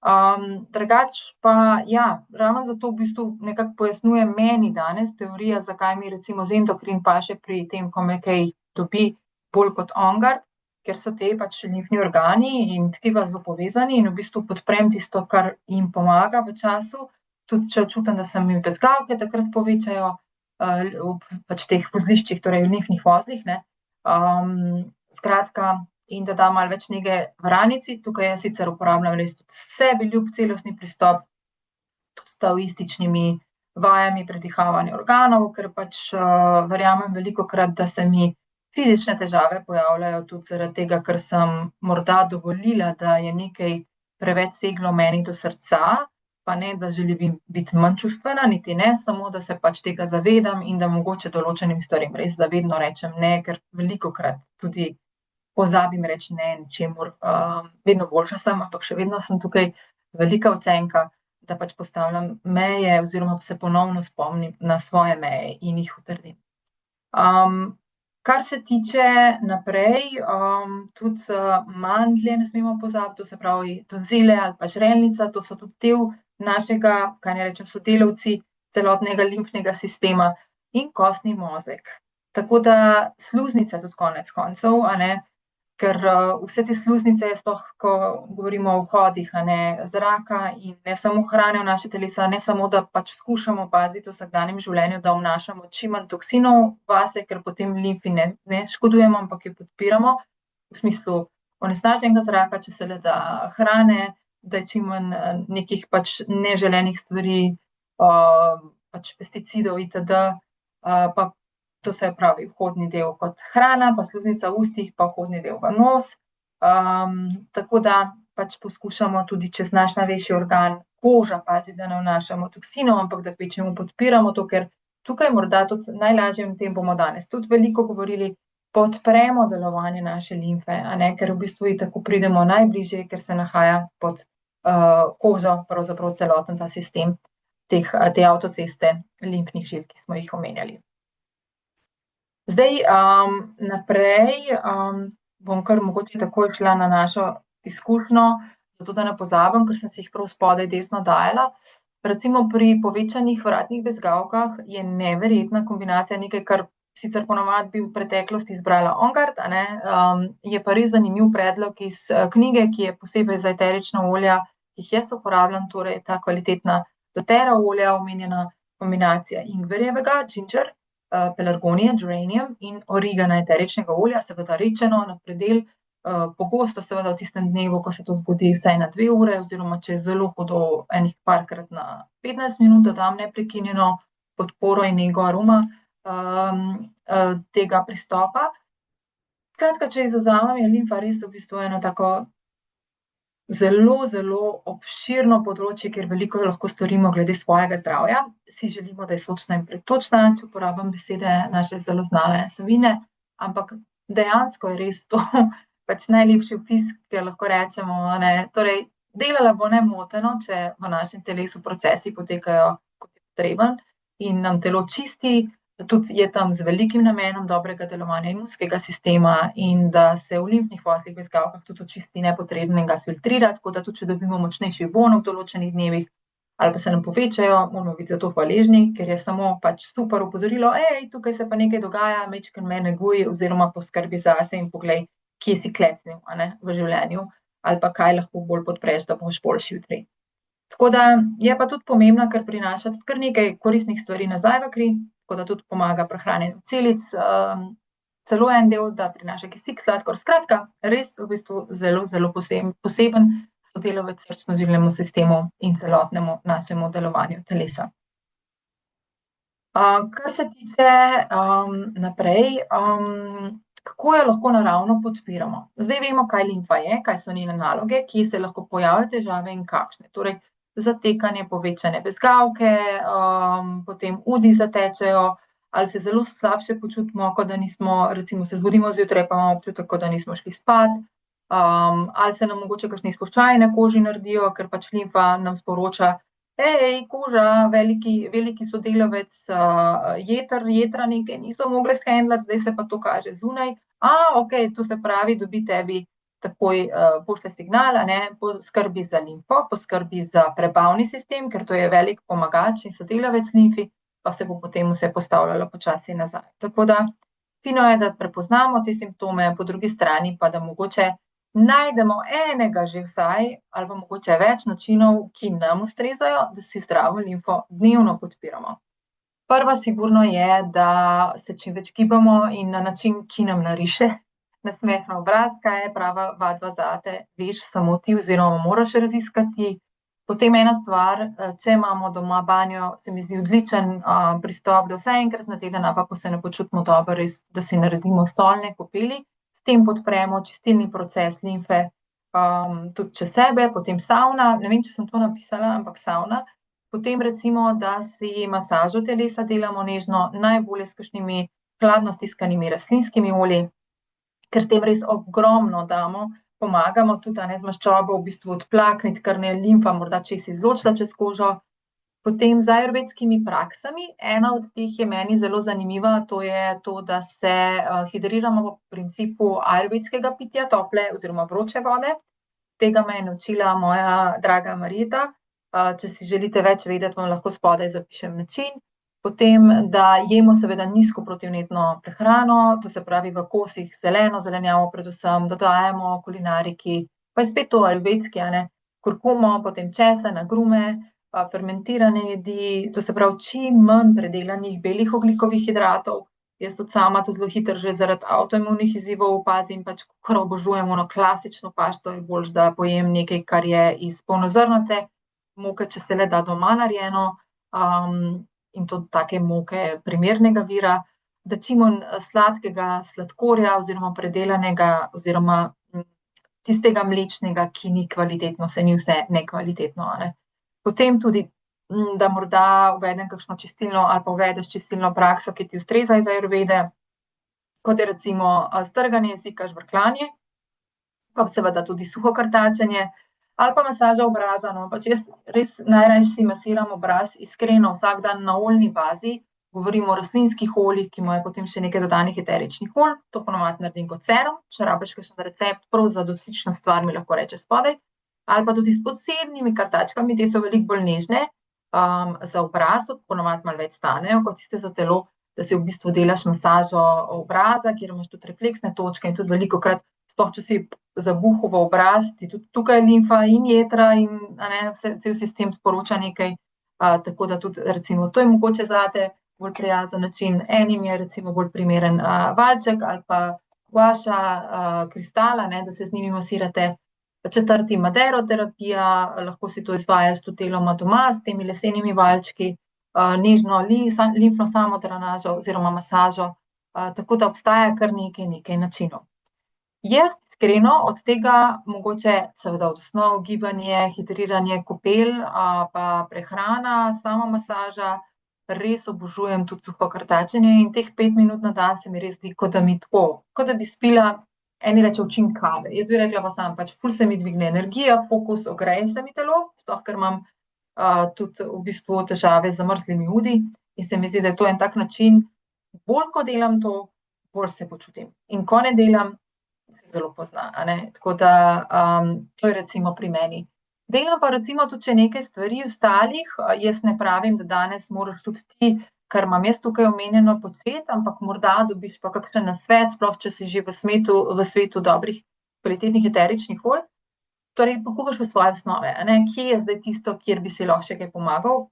Drugače pa, ja, ravno zato v bistvu nekako pojasnjuje meni danes teorija, zakaj mi recimo z endokrin paše pri tem, ko me kaj dobi bolj kot Ongard, ker so te pač limfni organi in tkiva zelo povezani in v bistvu podprem tisto, kar jim pomaga v času. Tudi če čutim, da se mi bezglavke takrat povečajo, pač teh vozliščih, torej v limfnih vozlih, ne. Skratka, in da da malo več nege v ranici, tukaj jaz sicer uporabljam res tudi sebi ljub celostni pristop, tudi s taoističnimi vajami predihavanja organov, ker pač verjamem velikokrat, da se mi fizične težave pojavljajo tudi zaradi tega, ker sem morda dovolila, da je nekaj preveč seglo meni do srca, pa ne, da želim biti manj čustvena, niti ne, samo da se pač tega zavedam in da mogoče določenim stvarem res zavedno rečem ne, ker velikokrat tudi pozabim reči ne ničemur. Vedno boljša sem, ampak še vedno sem tukaj velika učenka, da pač postavljam meje oziroma se ponovno spomnim na svoje meje in jih utrdim. Kar se tiče naprej, tudi mandlje ne smemo pozabiti, to se pravi tonzile ali pa žrelnica, to so tudi del našega, kaj naj rečem, sodelavci celotnega limfnega sistema in kostni mozeg. Tako da sluznice tudi konec koncev, ker vse te sluznice, sploh ko govorimo o vhodih, zraka in ne samo hrane v naše telesa, ne samo, da pač skušamo paziti v vsakdanjem življenju, da vnašamo čim manj toksinov vase, ker potem limfi ne škodujemo, ampak jo podpiramo, v smislu onesnaženega zraka, če se le da, hrane, da je čim manj nekih pač neželenih stvari, pač pesticidov itd., pa to se pravi vhodni del kot hrana, pa sluznica v ustih, pa vhodni del v nos. Tako da pač poskušamo tudi čez naš največji organ, koža, paziti, da ne vnašamo toksinov, ampak da kvečjemu podpiramo to, ker tukaj morda tudi najlažje, o tem bomo danes tudi veliko govorili, podpremo delovanje naše limfe, ker v bistvu ji tako pridemo najbližje, ker se nahaja pod kožo, pravzaprav celoten ta sistem te avtoceste limfnih žil, ki smo jih omenjali. Zdaj, naprej bom kar mogoče takoj šla na našo izkušnjo, zato da ne pozabim, ker sem si jih prav spodaj desno dajala. Recimo pri povečanih vratnih bezgavkah je neverjetna kombinacija, nekaj, kar sicer ponavadi bi v preteklosti izbrala Ongard, je pa res zanimiv predlog iz knjige, ki je posebej za eterična olja, ki jih jaz uporabljam, torej ta kvalitetna doTERRA olja, omenjena kombinacija ingverjevega, ginger, pelargonije, geranium in origana eteričnega olja, seveda rečeno na predel, pogosto seveda v tistem dnevu, ko se to zgodi, vsaj na 2 ure, oziroma če je zelo hudo, enih parkrat na 15 minut, da dam neprekinjeno podporo in nego aroma tega pristopa. Skratka, če izvzamem, je limfa res v bistvu eno tako zelo, zelo obširno področje, kjer veliko lahko storimo glede svojega zdravja. Si želimo, da je sočna in pretočna, če uporabim besede naše zelo znane Savine, ampak dejansko je res to pač najlepši opis, ki ga lahko rečemo, ne. Torej, delala bo nemoteno, če v našem telesu procesi potekajo, kot je potreben, in nam telo čisti, tudi je tam z velikim namenom dobrega delovanja imunskega sistema in da se v limfnih votlih, bezgavkah tudi očisti nepotrebnega, filtrira, tako da tudi če dobimo močnejši von v določenih dnevih ali pa se nam povečajo, moramo biti za to hvaležni, ker je samo pač super opozorilo, tukaj se pa nekaj dogaja, majčkeno me neguj oziroma poskrbi zase in poglej, kje si klecnil, a ne, v življenju, ali pa kaj lahko bolj podpreš, da boš boljši jutri. Tako da je pa tudi pomembna, ker prinaša tudi kar nekaj koristnih stvari nazaj v kri, tako da tudi pomaga prehranjenju celic, celo en del, da prinaša kisik, sladkor, skratka, res v bistvu zelo, zelo poseben sodelavec srčno-žilnemu sistemu in celotnemu našemu delovanju telesa. Kar se tiče, naprej, kako jo lahko naravno podpiramo. Zdaj vemo, kaj limfa je, kaj so njene naloge, kje se lahko pojavijo težave in kakšne. Torej, zatekanje, povečane bezgavke, potem udi zatečejo, ali se zelo slabše počutimo, kot da nismo, recimo se zbudimo zjutraj, pa imamo občutek, kot da nismo šli spat, ali se nam mogoče kakšni izpuščaji na koži naredijo, ker pač limfa nam sporoča: koža, veliki sodelavec, jetra nekaj niso mogle shendlati, zdaj se pa to kaže zunaj. Okej, to se pravi, dobi tebi takoj, pošlje signal, a ne, poskrbi za limfo, poskrbi za prebavni sistem, ker to je velik pomagač in sodelavec limfi, pa se bo potem vse postavljalo počasi nazaj. Tako da fino je, da prepoznamo te simptome, po drugi strani pa, da mogoče najdemo enega že vsaj, ali pa mogoče več načinov, ki nam ustrezajo, da si zdravo limfo dnevno podpiramo. Prva sigurno je, da se čim več gibamo in na način, ki nam nariše nasmeh na obraz, kaj je prava vadba zate, veš samo ti oziroma moraš raziskati. Potem ena stvar, če imamo doma banjo, se mi zdi odličen, pristop, da vsaj enkrat na teden, ali pa ko se ne počutimo dobro, res, da si naredimo solne kopeli, s tem podpremo čistilni proces limfe, tudi čez sebe, potem savna, ne vem, če sem to napisala, ampak savna. Potem recimo, da si masažo telesa delamo nežno, najbolje s kakšnimi hladno stiskanimi rastlinskimi olji, ker s tem res ogromno damo, pomagamo tudi, a ne, z maščobo v bistvu odplakniti, ker ne limfa morda čez izločila čez kožo. Potem z ajurvedskimi praksami, ena od teh je meni zelo zanimiva, to je to, da se, hidriramo po principu ajurvedskega pitja, tople oziroma vroče vode. Tega me je naučila moja draga Marjeta. Če si želite več vedeti, vam lahko spodaj zapišem način. Potem, da jemo seveda nizkoproteinetno prehrano, to se pravi v kosih zeleno zelenjavo predvsem, dodajamo kulinariki, pa je spet to ajurvedski, a ne, kurkumo, potem česen, agrume, fermentirane jedi, to se pravi čim manj predelanih belih ogljikovih hidratov. Jaz tudi sama to zelo hitro že zaradi avtoimunnih izzivov opazim, pač kakor obožujem ono klasično pašto, je boljše, da pojem nekaj, kar je iz polnozrnate moke, če se le da doma narejeno, in to take moke primernega vira, da čim manj sladkega sladkorja oziroma predelanega oziroma, tistega mlečnega, ki ni kvalitetno, saj ni vse nekvalitetno, a ne. Potem tudi, da morda uvedem kakšno čistilno ali pa uvedeš čistilno prakso, ki ti ustreza iz ajurvede, kot je recimo, strganje jezika, žvrkljanje, pa seveda tudi suho krtačenje ali pa masaža obraza, no, pač jaz res najrajši si masiram obraz iskreno vsak dan na oljni bazi, govorim o rastlinskih oljih, ki imajo potem še nekaj dodanih eteričnih olj, to po navadi naredim kot serum, če rabiš kakšen recept prav za dotično stvar, mi lahko rečeš spodaj, ali pa tudi s posebnimi krtačkami, te so veliko bolj nežne, za obraz, tudi po navadi malo več stanejo kot tiste za telo, da si v bistvu delaš masažo obraza, kjer imaš tudi refleksne točke in tudi velikokrat, sploh če si zabuhal v obraz, ti tudi tukaj limfa in jetra in, a ne, cel sistem sporoča nekaj, tako da tudi recimo to je mogoče zate bolj prijazen način. Enim je recimo bolj primeren, valjček ali pa guaša, kristal, a ne, da se z njimi masirate. Četrti maderoterapija, lahko si to izvajaš tudi deloma doma s temi lesenimi valjčki, nežno limfno samodrenažo oziroma masažo, tako da obstaja kar nekaj načinov. Jaz iskreno od tega mogoče seveda od osnov gibanje, hidriranje, kopel, pa prehrana, sama masaža, res obožujem tudi suho krtačenje in teh 5 minut na dan se mi res zdi, kot da mi tako, kot da bi spila, eni reče učink kave. Jaz bi rekla pa sam, pač ful se mi dvigne energija, fokus, ogreje se mi telo, sploh ker imam tudi v bistvu težave z zamrzlimi udi in se mi zdi, da je to en tak način, bolj ko delam to, bolj se počutim. In ko ne delam, se zelo pozna, a ne. Tako da to je recimo pri meni. Delam pa recimo tudi še nekaj stvari ostalih, jaz ne pravim, da danes moraš tudi ti, kar imam jaz tukaj omenjeno, početi, ampak morda dobiš pa kakšen nasvet, sploh če si že v svetu dobrih kvalitetnih eteričnih olj. Torej, pokuhaš v svoje osnove, a ne, kje je zdaj tisto, kjer bi si lahko še kaj pomagal.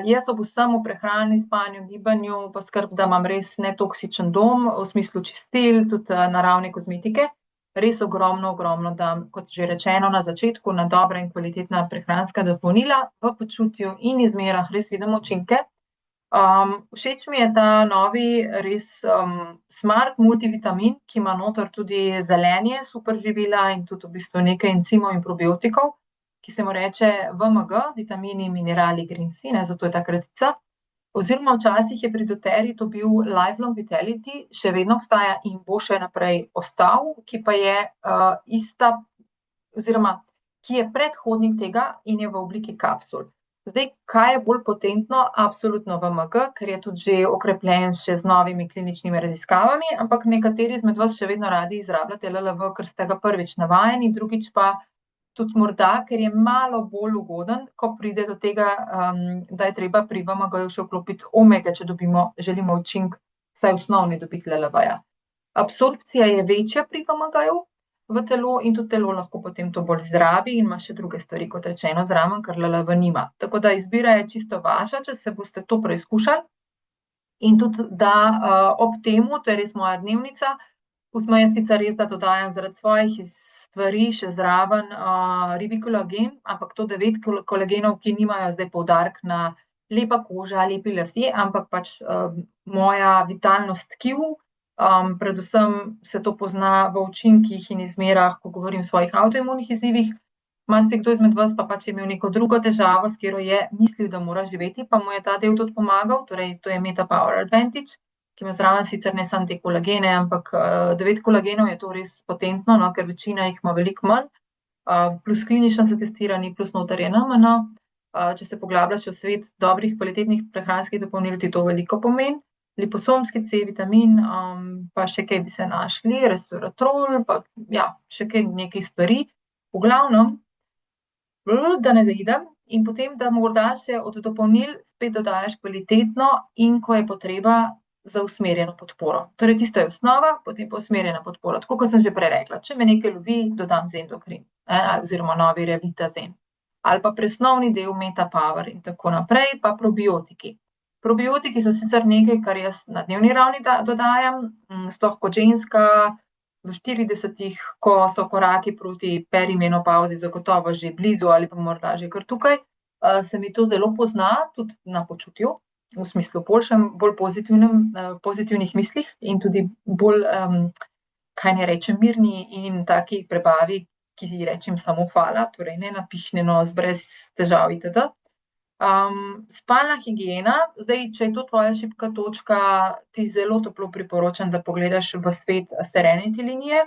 Jaz ob vsem v prehrani, spanju, gibanju pa skrb, da imam res netoksičen dom, v smislu čistil, tudi naravne kozmetike. Res ogromno dam, kot že rečeno na začetku, na dobra in kvalitetna prehranska dopolnila, v počutju in izmerah res vidim učinke. Všeč mi je ta novi res smart multivitamin, ki ima noter tudi zelenje, super živila in tudi v bistvu nekaj encimov in probiotikov, ki se mu reče VMG, vitamini, minerali, green C, ne, zato je ta kratica. Oziroma včasih je pri doTERRI to bil Lifelong Vitality, še vedno obstaja in bo še naprej ostal, ki pa je ista, oziroma ki je predhodnik tega in je v obliki kapsul. Zdaj, kaj je bolj potentno? Absolutno VMG, ker je tudi že okrepljen še z novimi kliničnimi raziskavami, ampak nekateri izmed vas še vedno radi izrabljate LLV, ker ste ga prvič navajeni, drugič pa tudi morda, ker je malo bolj ugoden, ko pride do tega, da je treba pri VMG-ju še vklopiti omege, če želimo učink, vsaj osnovni dobiti LLV-ja. Absorpcija je večja pri VMG-ju v telo in tudi telo lahko potem to bolj zdravi in ima še druge stvari, kot rečeno, zraven, kar LLV nima. Tako da izbira je čisto vaša, če se boste to preizkušali. In tudi, da ob temu, to je res moja dnevnica, tudi jaz sicer res, da dodajam zaradi svojih stvari še zraven ribji kolagen, ampak to 9 kolagenov, ki nimajo zdaj poudarek na lepa koža, lepi lasje, ampak pač moja vitalnost tkiv, predvsem se to pozna v učinkih in izmerah, ko govorim o svojih avtoimunih izzivih. Marsikdo izmed vas pa pač je imel neko drugo težavo, s katero je mislil, da mora živeti, pa mu je ta del tudi pomagal, torej to je Meta Power Advantage, ki ima zraven sicer ne samo te kolagene, ampak 9 kolagenov je to res potentno, no, ker večina jih ima veliko manj, plus klinično so testirani, plus noter je NMN. Če se poglabljaš v svet dobrih, kvalitetnih prehranskih dopolnil, ti to veliko pomeni. Liposomski C vitamin, pa še kaj bi se našli, resveratrol, pa ja, še kaj nekaj stvari. V glavnem, da ne zaidem, in potem, da morda še od dopolnil spet dodajaš kvalitetno in ko je potreba za usmerjeno podporo. Torej, tisto je osnova, potem pa usmerjena podpora. Tako kot sem že prej rekla, če me nekaj lovi, dodam Zendokrin, oziroma novi Revita Zen. Ali pa presnovni del Meta Power in tako naprej, pa probiotiki. Probiotiki so sicer nekaj, kar jaz na dnevni ravni dodajam, sploh kot ženska v 40-ih, ko so koraki proti perimenopavzi zagotovo že blizu ali pa morda že kar tukaj, se mi to zelo pozna, tudi na počutju, v smislu boljšem, bolj pozitivnih mislih in tudi bolj, kaj naj rečem, mirni in taki prebavi, ki ji rečem samo hvala, torej ne napihnjenost, brez težav itd. Spalna higiena, zdaj, če je to tvoja šibka točka, ti zelo toplo priporočam, da pogledaš v svet Serenity linije,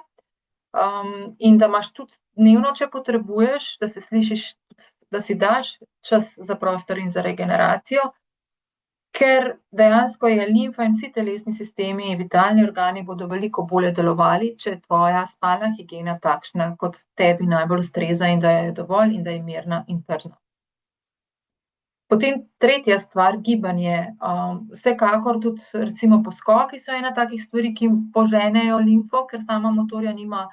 in da imaš tudi dnevno, če potrebuješ, da se slišiš, da si daš čas za prostor in za regeneracijo, ker dejansko je limfa in vsi telesni sistemi, vitalni organi bodo veliko bolje delovali, če je tvoja spalna higiena takšna, kot tebi najbolj ustreza in da je dovolj in da je mirna in trdna. Potem tretja stvar, gibanje. Vsekakor tudi recimo poskoki so ena takih stvari, ki poženejo limfo, ker sama motorja nima,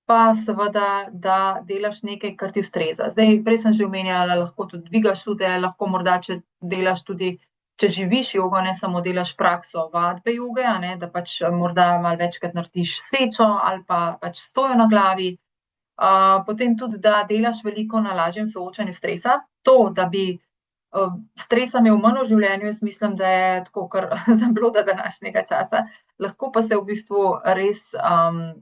pa seveda, da delaš nekaj, kar ti ustreza. Zdaj, prej sem že omenjala, lahko tudi dvigaš ude, lahko morda, če delaš tudi, če živiš jogo, ne samo delaš prakso vadbe joge, a ne, da pač morda malo večkrat narediš svečo ali pa pač stojo na glavi. Potem tudi, da delaš veliko na lažjem soočanju stresa. To, da bi Stresa imel manj v življenju, jaz mislim, da je tako kar zabloda današnjega časa. Lahko pa se v bistvu res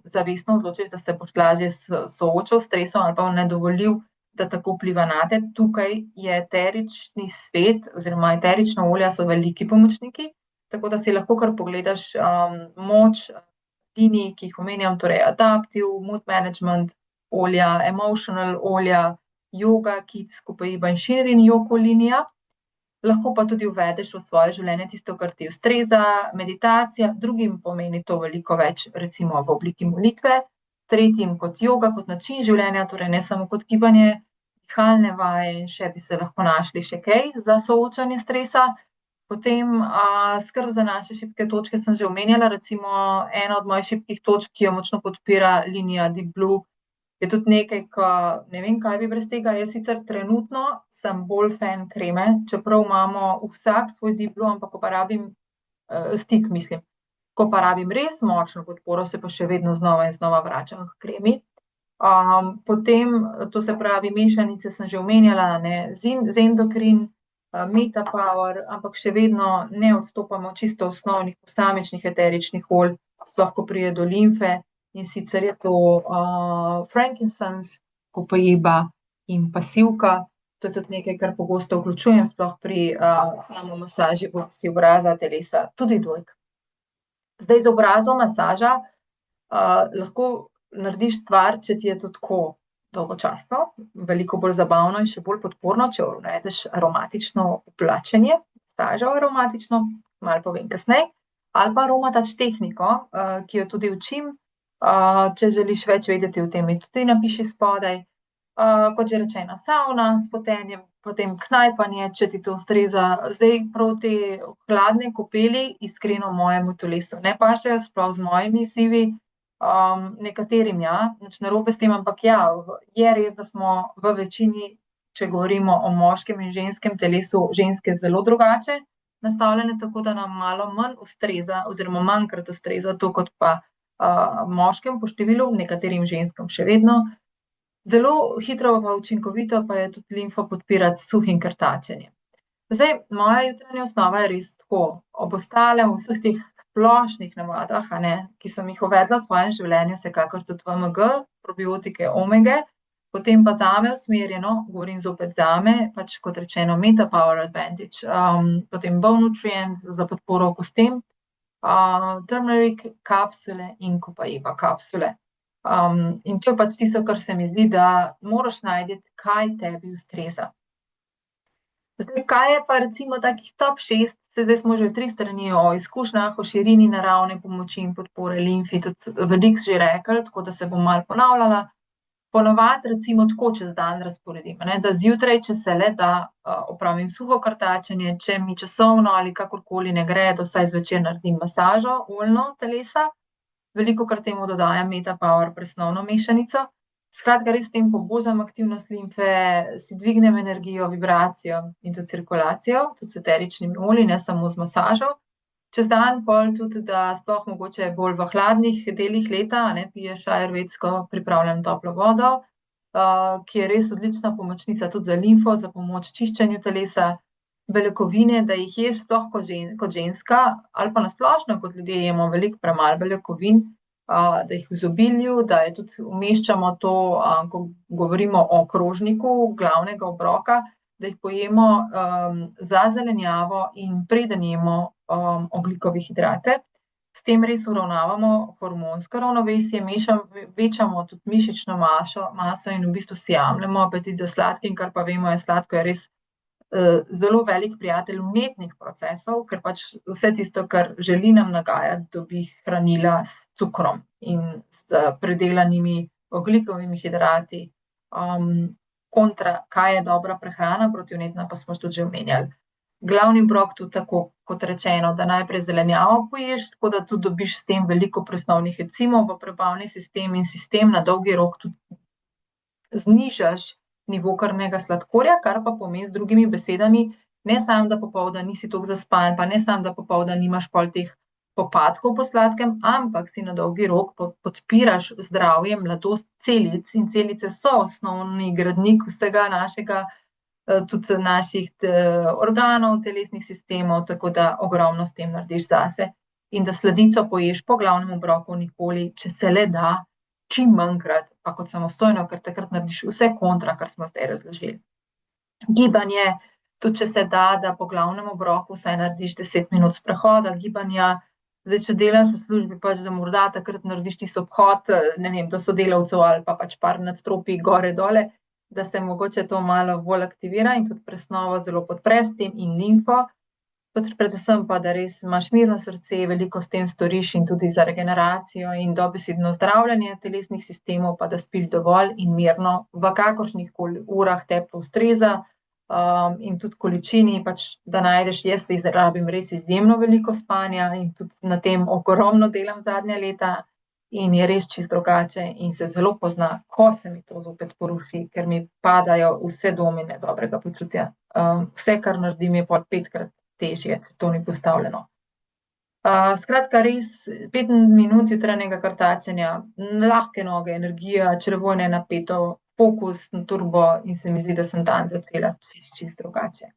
zavestno odločiš, da se boš lažje soočal s stresom ali pa ne dovolil, da tako vpliva nate. Tukaj je eterični svet oziroma eterična olja so veliki pomočniki, tako da si lahko kar pogledaš moč linij, ki jih omenjam, torej Adaptive, Mood Management olja, Emotional olja, Yoga Kids, Copaiba in Shirin Yoko linija. Lahko pa tudi uvedeš v svoje življenje tisto, kar ti ustreza, meditacija, drugim pomeni to veliko več, recimo v obliki molitve, tretjim kot yoga, kot način življenja, torej ne samo kot gibanje, dihalne vaje in še bi se lahko našli še kaj za soočanje stresa. Potem skrb za naše šibke točke sem že omenjala, recimo ena od mojih šibkih točk, ki jo močno podpira linija Deep Blue, je tudi nekaj, ko ne vem, kaj bi brez tega. Jaz sicer trenutno sem bolj fan kreme, čeprav imamo vsak svoj Deep Blue, ampak ko pa rabim stik, mislim. Ko pa rabim res močno podporo, se pa še vedno znova in znova vračam k kremi. Potem, to se pravi, mešanice sem že omenjala, Zendokrin, Metapower, ampak še vedno ne odstopamo čisto osnovnih posamičnih eteričnih olj, sploh ko pride do limfe. In sicer je to frankincense, copaiba in pasivka. To je tudi nekaj, kar pogosto vključujem, sploh pri samomasaži bodisi obraza, telesa, tudi dojk. Zdaj z obrazom masaža lahko narediš stvar, če ti je to tako dolgočasno, veliko bolj zabavno in še bolj podporno, če uvedeš aromatično oblačenje, masažo aromatično, malo povem kasneje, ali pa aromatač tehniko, ki jo tudi učim. Če želiš več vedeti o tem, mi tudi napiši spodaj. Kot že rečeno, savna s potenjem, potem knajpanje, če ti to ustreza. Zdaj prav te hladne kopeli iskreno mojemu telesu ne pašejo, sploh z mojimi izzivi. Nekaterim nič narobe s tem, ampak je res, da smo v večini, če govorimo o moškem in ženskem telesu, ženske zelo drugače nastavljene, tako da nam malo manj ustreza oziroma manjkrat ustreza to, kot pa moškem po številu, nekaterim ženskam še vedno. Zelo hitro pa učinkovito pa je tudi limfo podpirati s suhim krtačenjem. Zdaj, moja jutranja osnova je res tako, ob ostalem vseh teh splošnih navadah, ki sem jih uvedla v svojem življenju, vsekakor tudi VMG, probiotike, omege, potem pa zame usmerjeno, govorim zopet zame, pač kot rečeno Metapower Advantage, potem Bone Nutrient za podporo kostem, turmeric kapsule in copaiba kapsule. In to je pač tisto, kar se mi zdi, da moraš najti, kaj tebi ustreza. Zdaj, kaj je pa recimo takih top 6, zdaj smo že 3 strani o izkušnjah, o širini naravne pomoči in podpore limfi, tudi veliko že rekli, tako da se bom malo ponavljala. Ponavadi recimo tako čez dan razporedim, da zjutraj, če se le da, opravim suho krtačenje, če mi časovno ali kakorkoli ne gre, da vsaj zvečer naredim masažo oljno telesa. Velikokrat temu dodajam Metapower presnovno mešanico. Skratka, res s tem pobožam aktivnost limfe, si dvignem energijo, vibracijo in tudi cirkulacijo, tudi s eteričnimi olji, ne samo z masažo. Čez dan pol tudi, da sploh mogoče bolj v hladnih delih leta, piješ ajurvedsko pripravljeno toplo vodo, ki je res odlična pomočnica tudi za limfo, za pomoč čiščenju telesa, beljakovine, da jih ješ sploh kot ženska, ali pa na splošno kot ljudje jemo veliko premalo beljakovin, da jih v izobilju, da je tudi umeščamo to, ko govorimo o krožniku glavnega obroka, da jih pojemo za zelenjavo in preden jemo ogljikove hidrate. S tem res uravnavamo hormonsko ravnovesje, večamo tudi mišično maso in v bistvu si jemljemo apetit za sladkim, kar pa vemo, sladko je res zelo velik prijatelj vnetnih procesov, ker pač vse tisto, kar želi nam nagajati, dobi hranila s cukrom in s predelanimi ogljikovimi hidrati. Kontra, kaj je dobra prehrana, protivnetna pa smo tudi že omenjali. Glavni obrok tudi tako, kot rečeno, da najprej zelenjavo poješ, tako da tudi dobiš s tem veliko presnovnih encimov v prebavni sistem in sistem na dolgi rok tudi znižaš nivo krvnega sladkorja, kar pa pomeni z drugimi besedami, ne samo, da popoldan nisi toliko zaspan, pa ne samo, da popoldan nimaš pol teh popadkov po sladkem, ampak si na dolgi rok podpiraš zdravje, mladost celic in celice so osnovni gradnik vsega našega tudi naših organov, telesnih sistemov, tako da ogromno s tem narediš zase. In da sladico poješ po glavnem obroku nikoli, če se le da, čim manjkrat, pa kot samostojno, ker takrat narediš vse kontra, kar smo zdaj razložili. Gibanje, tudi če se da, da po glavnem obroku vsaj narediš 10 minut sprehoda, gibanja. Zdaj, če delaš v službi, pač da morda takrat narediš tisto obhod, ne vem, do sodelavcev ali pa pač par nadstropij gore dole, da se mogoče to malo bolj aktivira in tudi presnovo zelo podpreš s tem in limfo. Predvsem pa, da res imaš mirno srce, veliko s tem storiš in tudi za regeneracijo in dobesedno zdravljenje telesnih sistemov, pa da spiš dovolj in mirno, v kakršnih koli urah te to ustreza, in tudi količini, pač, da najdeš, jaz si rabim res izjemno veliko spanja in tudi na tem ogromno delam zadnja leta in je res čisto drugače in se zelo pozna, ko se mi to zopet poruši, ker mi padajo vse domine dobrega počutja. Vse, kar naredim, je pol 5-krat težje, to ni postavljeno. Skratka, res 5 minut jutranjega krtačenja, lahke noge, energija, črevo je nenapeto, fokus na turbo in se mi zdi, da sem dan začela čisto drugače.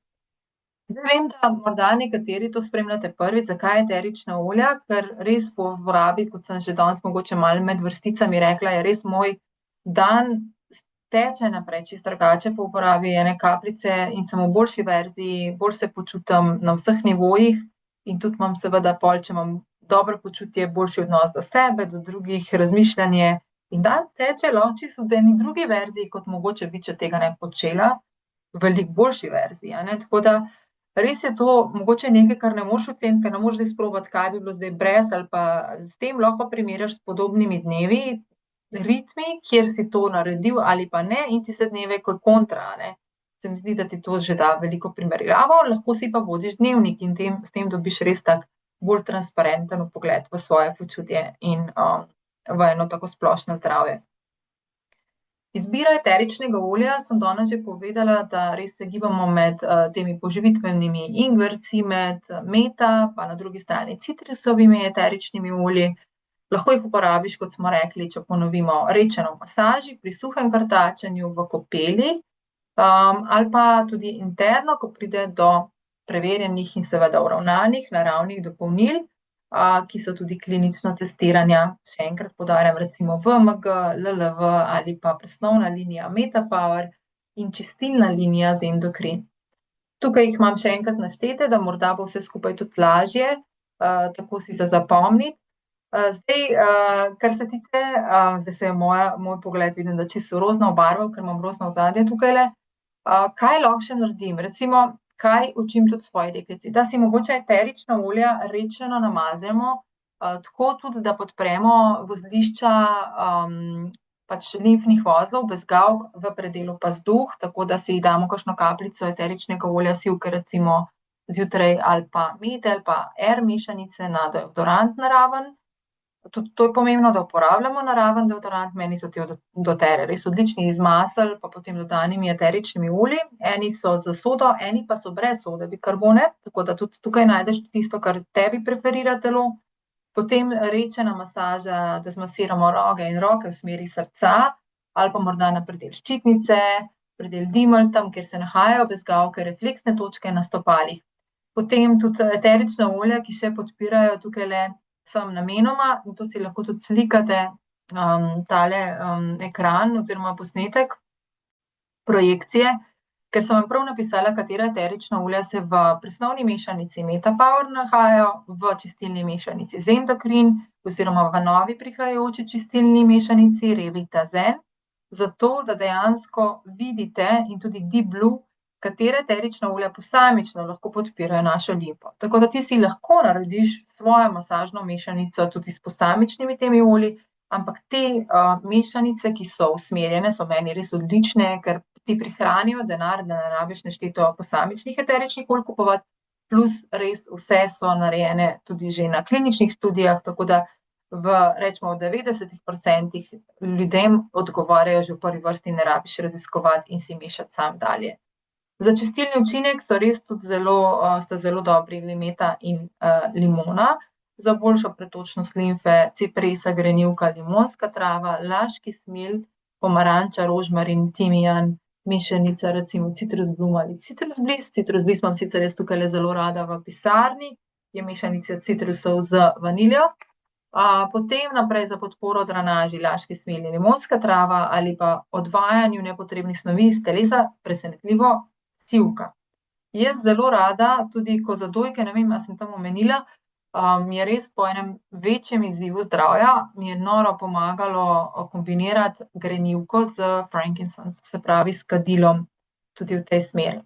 Zdaj vem, da morda nekateri to spremljate prvič, zakaj eterična olja, ker res po uporabi, kot sem že danes mogoče malo med vrsticami rekla, je res moj dan teče naprej čisto drugače po uporabi ene kapljice in sem v boljši verziji, bolj se počutim na vseh nivojih in tudi imam seveda pol, če imam dobro počutje, boljši odnos do sebe, do drugih, razmišljanje in dan teče lahko čisto v eni drugi verziji, kot mogoče bi, če tega ne bi počela, v veliko boljši verziji, a ne, tako da res je to mogoče nekaj, kar ne moreš oceniti, ker ne moreš zdaj sprobati, kaj bi bilo zdaj brez ali pa s tem, lahko pa primerjaš s podobnimi dnevi, ritmi, kjer si to naredil ali pa ne in tiste dneve, ko je kontra, a ne. Se mi zdi, da ti to že da veliko primerjavo, lahko si pa vodiš dnevnik in s tem dobiš res tak bolj transparenten vpogled v svoje počutje in v eno tako splošno zdravje. Izbiro eteričnega olja sem danes že povedala, da res se gibamo med temi poživitvenimi ingverci, med meta, pa na drugi strani citrusovimi eteričnimi olji. Lahko jih uporabiš, kot smo rekli, če ponovimo, rečeno v masaži, pri suhem krtačenju, v kopeli, ali pa tudi interno, ko pride do preverjenih in seveda uravnanih naravnih dopolnil, ki so tudi klinično testiranja, še enkrat poudarjam, recimo VMG, LLV ali pa presnovna linija Metapower in čistilna linija Zendokrin. Tukaj jih imam še enkrat naštete, da morda bo vse skupaj tudi lažje, tako si za zapomniti. Zdaj, kar se tiče, zdaj se je moj pogled, vidim, da čisto rozno obarval, ker imam rozno ozadje tukajle. Kaj lahko še naredim? Recimo, kaj učim tudi svoji deklici? Da si mogoče eterična olja rečeno namazemo, tako tudi, da podpremo vozlišča pač limfnih vozlov, bezgavk, v predelu pazduh, tako da si damo kakšno kapljico eteričnega olja sivke, recimo zjutraj ali pa mete ali pa mešanice na deodorant naraven. Tudi to je pomembno, da uporabljamo naraven deodorant, meni so ti doTERRA res odlični iz masel, pa potem dodanimi eteričnimi olji, eni so z sodo, eni pa so brez sode bikarbone, tako da tudi tukaj najdeš tisto, kar tebi preferira telo. Potem rečena masaža, da zmasiramo roke in roke v smeri srca, ali pa morda na predel ščitnice, predel dimelj, tam, kjer se nahajajo bezgavke, refleksne točke na stopalih. Potem tudi eterična olja, ki še podpirajo tukajle sem namenoma, in to si lahko tudi slikate, tale ekran oziroma posnetek projekcije, ker sem vam prav napisala, katera eterična olja se v presnovni mešanici Metapower nahajajo, v čistilni mešanici Zendokrin oziroma v novi prihajajoči čistilni mešanici Revita Zen, zato da dejansko vidite in tudi Deep Blue, katere eterična olja posamično lahko podpirajo našo limfo. Tako da ti si lahko narediš svojo masažno mešanico tudi s posamičnimi temi olji, ampak te mešanice, ki so usmerjene, so meni res odlične, ker ti prihranijo denar, da ne rabiš nešteto posamičnih eteričnih olj kupovati, plus res vse so narejene tudi že na kliničnih študijah, tako da recimo v 90% ljudem odgovarjajo že v prvi vrsti, ne rabiš raziskovati in si mešati sam dalje. Za čistilni učinek so res tudi sta zelo dobri limeta in limona, za boljšo pretočnost limfe cipresa, grenivka, limonska trava, laški smilj, pomaranča, rožmarin, timijan, mešanica recimo Citrus Bloom ali Citrus Bliss. Citrus Bliss imam sicer jaz tukaj zelo rada v pisarni, je mešanica citrusov z vaniljo. Potem naprej za podporo drenaži laški smilj in limonska trava ali pa odvajanju nepotrebnih snovi iz telesa, presenetljivo sivka. Jaz zelo rada, tudi ko za dojke, ne vem, a sem tam omenila, mi je res po enem večjem izzivu zdravja, mi je noro pomagalo kombinirati grenivko z frankincense, se pravi s kadilom, tudi v tej smeri.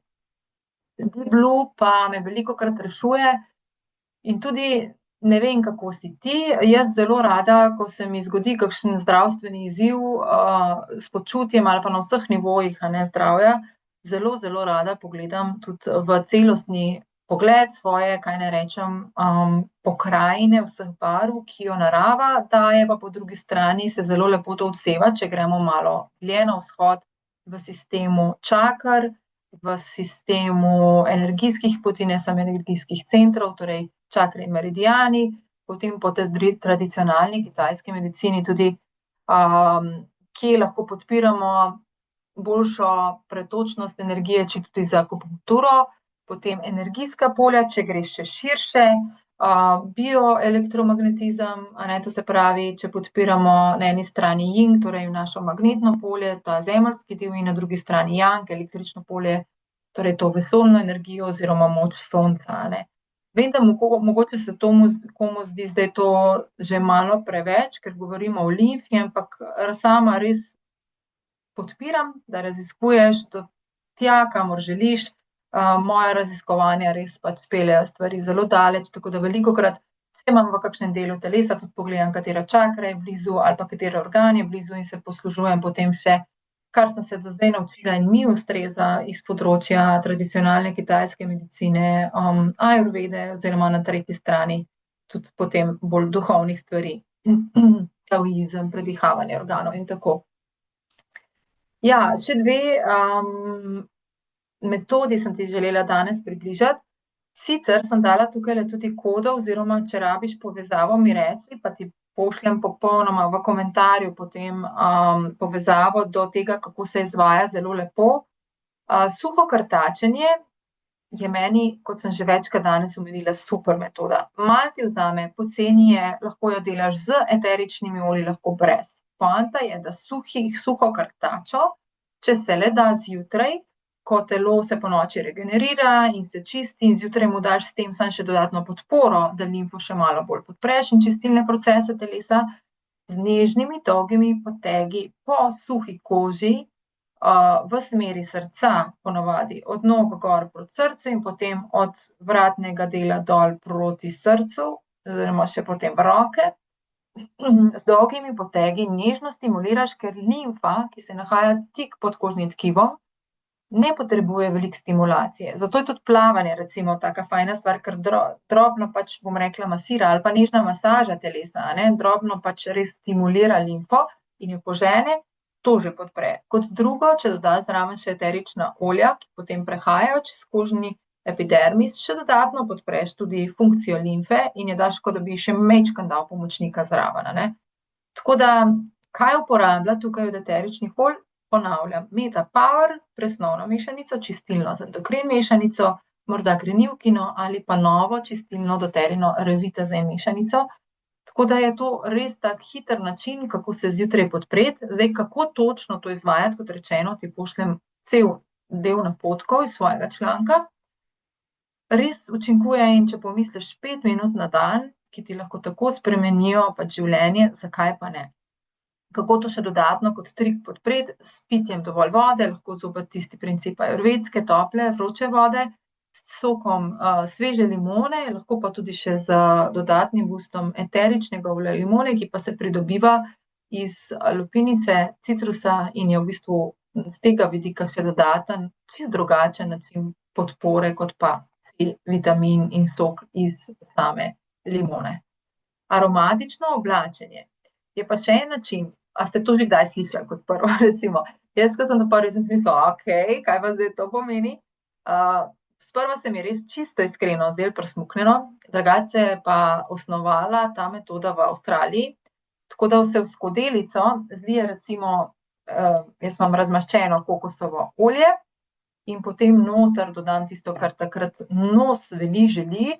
Deep Blue pa me velikokrat rešuje in tudi ne vem, kako si ti, jaz zelo rada, ko se mi zgodi kakšen zdravstveni izziv, s počutjem ali pa na vseh nivojih, a ne, zdravja, zelo, zelo rada pogledam tudi v celostni pogled svoje, kaj naj rečem, pokrajine vseh barv, ki jo narava daje, pa po drugi strani se zelo lepo to odseva, če gremo malo dlje na vzhod v sistemu čaker, v sistemu energijskih poti, ne samo energijskih centrov, torej čakre in meridiani, potem po tej tradicionalni kitajski medicini tudi, kje lahko podpiramo boljšo pretočnost energije, če tudi z akupunkturo, potem energijska polja, če greš še širše, bioelektromagnetizem, a ne, to se pravi, če podpiramo na eni strani Jing, torej našo magnetno polje, ta zemeljski del, in na drugi strani Yang, električno polje, torej to vesoljno energijo oziroma moč sonca, a ne. Vem, da mogoče se komu zdi zdaj to že malo preveč, ker govorimo o limfi, ampak sama res podpiram, da raziskuješ do tja, kamor želiš. Moja raziskovanja res pač peljejo stvari zelo daleč, tako da velikokrat, če imam v kakšnem delu telesa, tudi pogledam, katera čakra je blizu ali pa kateri organ je blizu in se poslužujem potem še, kar sem se do zdaj naučila in mi ustreza iz področja tradicionalne kitajske medicine, ajurvede oziroma na tretji strani tudi potem bolj duhovnih stvari, taoizem, predihavanje organov in tako. Ja, še dve, metodi sem ti želela danes približati. Sicer sem dala tukajle tudi kodo, oziroma če rabiš povezavo, mi reci, pa ti pošljem popolnoma v komentarju potem, povezavo do tega, kako se izvaja, zelo lepo. Suho krtačenje je meni, kot sem že večkrat danes omenila, super metoda. Malo ti vzame, poceni je, lahko jo delaš z eteričnimi olji, lahko brez. Poanta je, da suho krtačo, če se le da zjutraj, ko telo se ponoči regenerira in se čisti, in zjutraj mu daš s tem samo še dodatno podporo, da limfo še malo bolj podpreš in čistilne procese telesa, z nežnimi, dolgimi potegi po suhi koži, v smeri srca, ponavadi od nog gor proti srcu in potem od vratnega dela dol proti srcu, oziroma še potem v roke. Z dolgimi potegi nežno stimuliraš, ker limfa, ki se nahaja tik pod kožnim tkivom, ne potrebuje veliko stimulacije. Zato je tudi plavanje recimo taka fajna stvar, ker drobno pač, bom rekla, masira ali pa nežna masaža telesa, a ne, drobno pač res stimulira limfo in jo požene, to že podpre. Kot drugo, če dodaš zraven še eterična olja, ki potem prehajajo čez kožni epidermis, še dodatno podpreš tudi funkcijo limfe in je daš, kot da bi še majčkeno dal pomočnika zraven, a ne. Tako da, kaj uporablja tukaj od eteričnih olj? Ponavljam, Meta Power, presnovno mešanico, čistilno z endokrin mešanico, morda grenivkino ali pa novo čistilno doterino Revitazen mešanico. Tako da je to res tak hiter način, kako se zjutraj podpreti. Zdaj, kako točno to izvajati, kot rečeno, ti pošljem cel del napotkov iz svojega članka. Res učinkuje, in če pomisliš 5 minut na dan, ki ti lahko tako spremenijo pač življenje, zakaj pa ne? Kako to še dodatno kot trik podpreti? S pitjem dovolj vode, lahko zopet tisti princip ajurvedske, tople, vroče vode, s sokom, sveže limone, lahko pa tudi še z dodatnim boostom eteričnega olja limone, ki pa se pridobiva iz lupinice, citrusa in je v bistvu z tega vidika še dodaten, čisto drugačen način podpore, kot pa vitamin in sok iz same limone. Aromatično oblačenje je pa še en način. A ste to že kdaj slišali kot prvo, recimo? Jaz, ko sem to prvič, sem si mislila, okej, kaj pa zdaj to pomeni? Sprva se mi je res čisto iskreno zdelo prismuknjeno, drugače se je pa osnovala ta metoda v Avstraliji, tako da se v skodelico zlije recimo jaz imam razmaščeno kokosovo olje in potem noter dodam tisto, kar takrat nos želi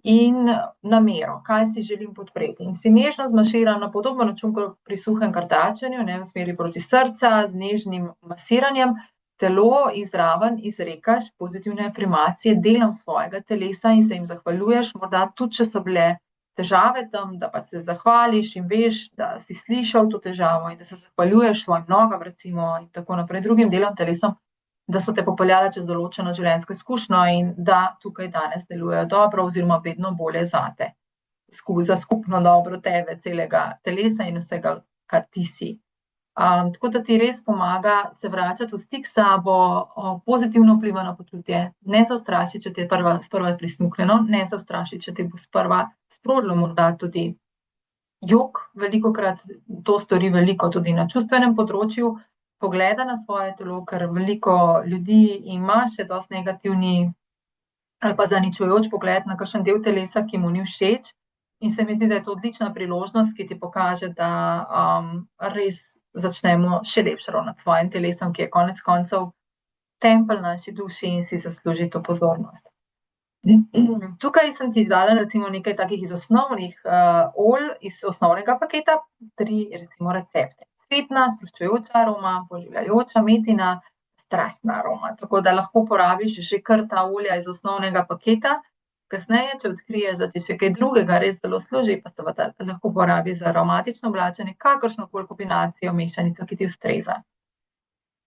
in namero, kaj si želim podpreti. In si nežno zmaširam na podoben način kot pri suhem krtačenju, v smeri proti srca, z nežnim masiranjem, telo zraven izrekaš pozitivne afirmacije delom svojega telesa in se jim zahvaljuješ, morda tudi, če so bile težave tam, da pač se zahvališ in veš, da si slišal to težavo in da se zahvaljuješ svojim nogam, recimo, in tako naprej, drugim delom telesom, da so te popeljale čez določeno življenjsko izkušnjo in da tukaj danes delujejo dobro oziroma vedno bolje zate. Za skupno dobro tebe, celega telesa in vsega, kar ti si. Tako da ti res pomaga se vračati v stik s sabo, pozitivno vpliva na počutje, ne se ustraši, če ti je sprva prismukljeno, ne se ustraši, če ti bo sprva sprožilo morda tudi jok, velikokrat to stori veliko tudi na čustvenem področju, pogleda na svoje telo, ker veliko ljudi ima še dosti negativni ali pa zaničujoč pogled na kakšen del telesa, ki mu ni všeč. In se mi zdi, da je to odlična priložnost, ki ti pokaže, da res začnemo še lepše ravnati s svojim telesom, ki je konec koncev tempelj naši duši in si zasluži to pozornost. Tukaj sem ti dala recimo nekaj takih iz osnovnih olj, iz osnovnega paketa, 3 recimo recepte. Cvetna, sproščujoča aroma, poživljajoča, metina, strastna aroma. Tako da lahko porabiš že kar ta olja iz osnovnega paketa. Kasneje, če odkriješ, da ti še kaj drugega res zelo služi, pa seveda lahko porabiš za aromatično oblačenje kakršnokoli kombinacijo, mešanico, ki ti ustreza.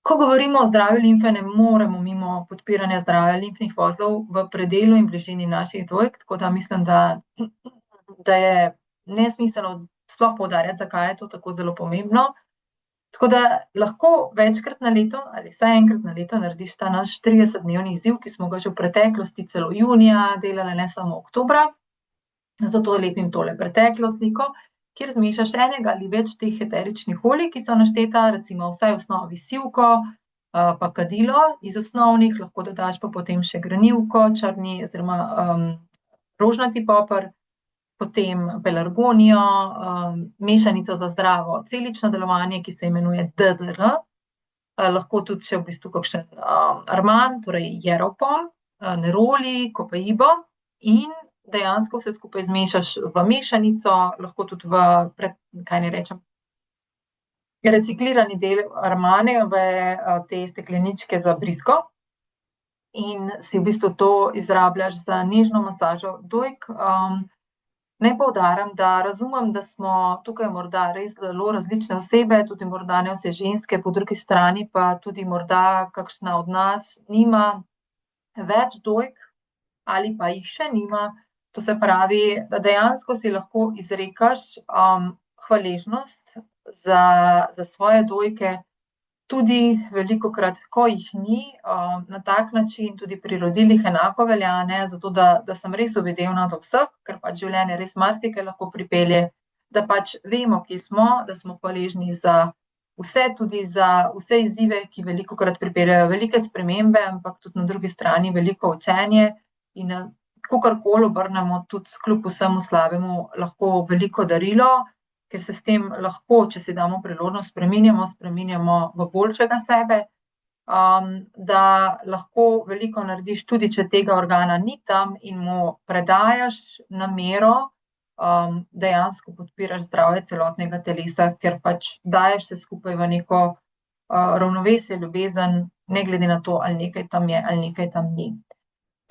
Ko govorimo o zdravju limfe, ne moremo mimo podpiranja zdravja limfnih vozlov v predelu in bližini naših dojk, tako da mislim, da je nesmiselno sploh poudarjati, zakaj je to tako zelo pomembno. Tako da lahko večkrat na leto ali vsaj enkrat na leto narediš ta naš 30-dnevni izziv, ki smo ga že v preteklosti celo junija delali, ne samo oktobra. Zato lepim tole preteklo sliko, kjer zmešaš enega ali več teh eteričnih olij, ki so našteta, recimo vsaj v osnovi sivko, pa kadilo iz osnovnih, lahko dodaš pa potem še granivko, črni oziroma rožnati poper, potem pelargonijo, mešanico za zdravo celično delovanje, ki se imenuje DDR, lahko tudi še v bistvu kakšen arman, torej jeropom, neroli, copaibo in dejansko vse skupaj zmešaš v mešanico, lahko tudi reciklirani del armaneve, te stekleničke za brizgo in si v bistvu to izrabljaš za nežno masažo dojk. Naj poudarim, da razumem, da smo tukaj morda res zelo različne osebe, tudi morda ne vse ženske, po drugi strani pa tudi morda kakšna od nas nima več dojk ali pa jih še nima. To se pravi, da dejansko si lahko izrekaš hvaležnost za svoje dojke, tudi velikokrat, ko jih ni, na tak način tudi pri rodilih enako velja, ne, zato da sem res uvidevna do vseh, ker pač življenje res marsikaj lahko pripelje, da pač vemo, kje smo, da smo hvaležni za vse, tudi za vse izzive, ki velikokrat pripeljejo velike spremembe, ampak tudi na drugi strani veliko učenje in kakorkoli obrnemo, tudi kljub vsemu slabemu, lahko veliko darilo, ker se s tem lahko, če si damo priložnost, spreminjamo v boljšega sebe, da lahko veliko narediš, tudi če tega organa ni tam in mu predajaš namero, dejansko podpiraš zdravje celotnega telesa, ker pač daješ se skupaj v neko ravnovesje, ljubezen, ne glede na to, ali nekaj tam je ali nekaj tam ni.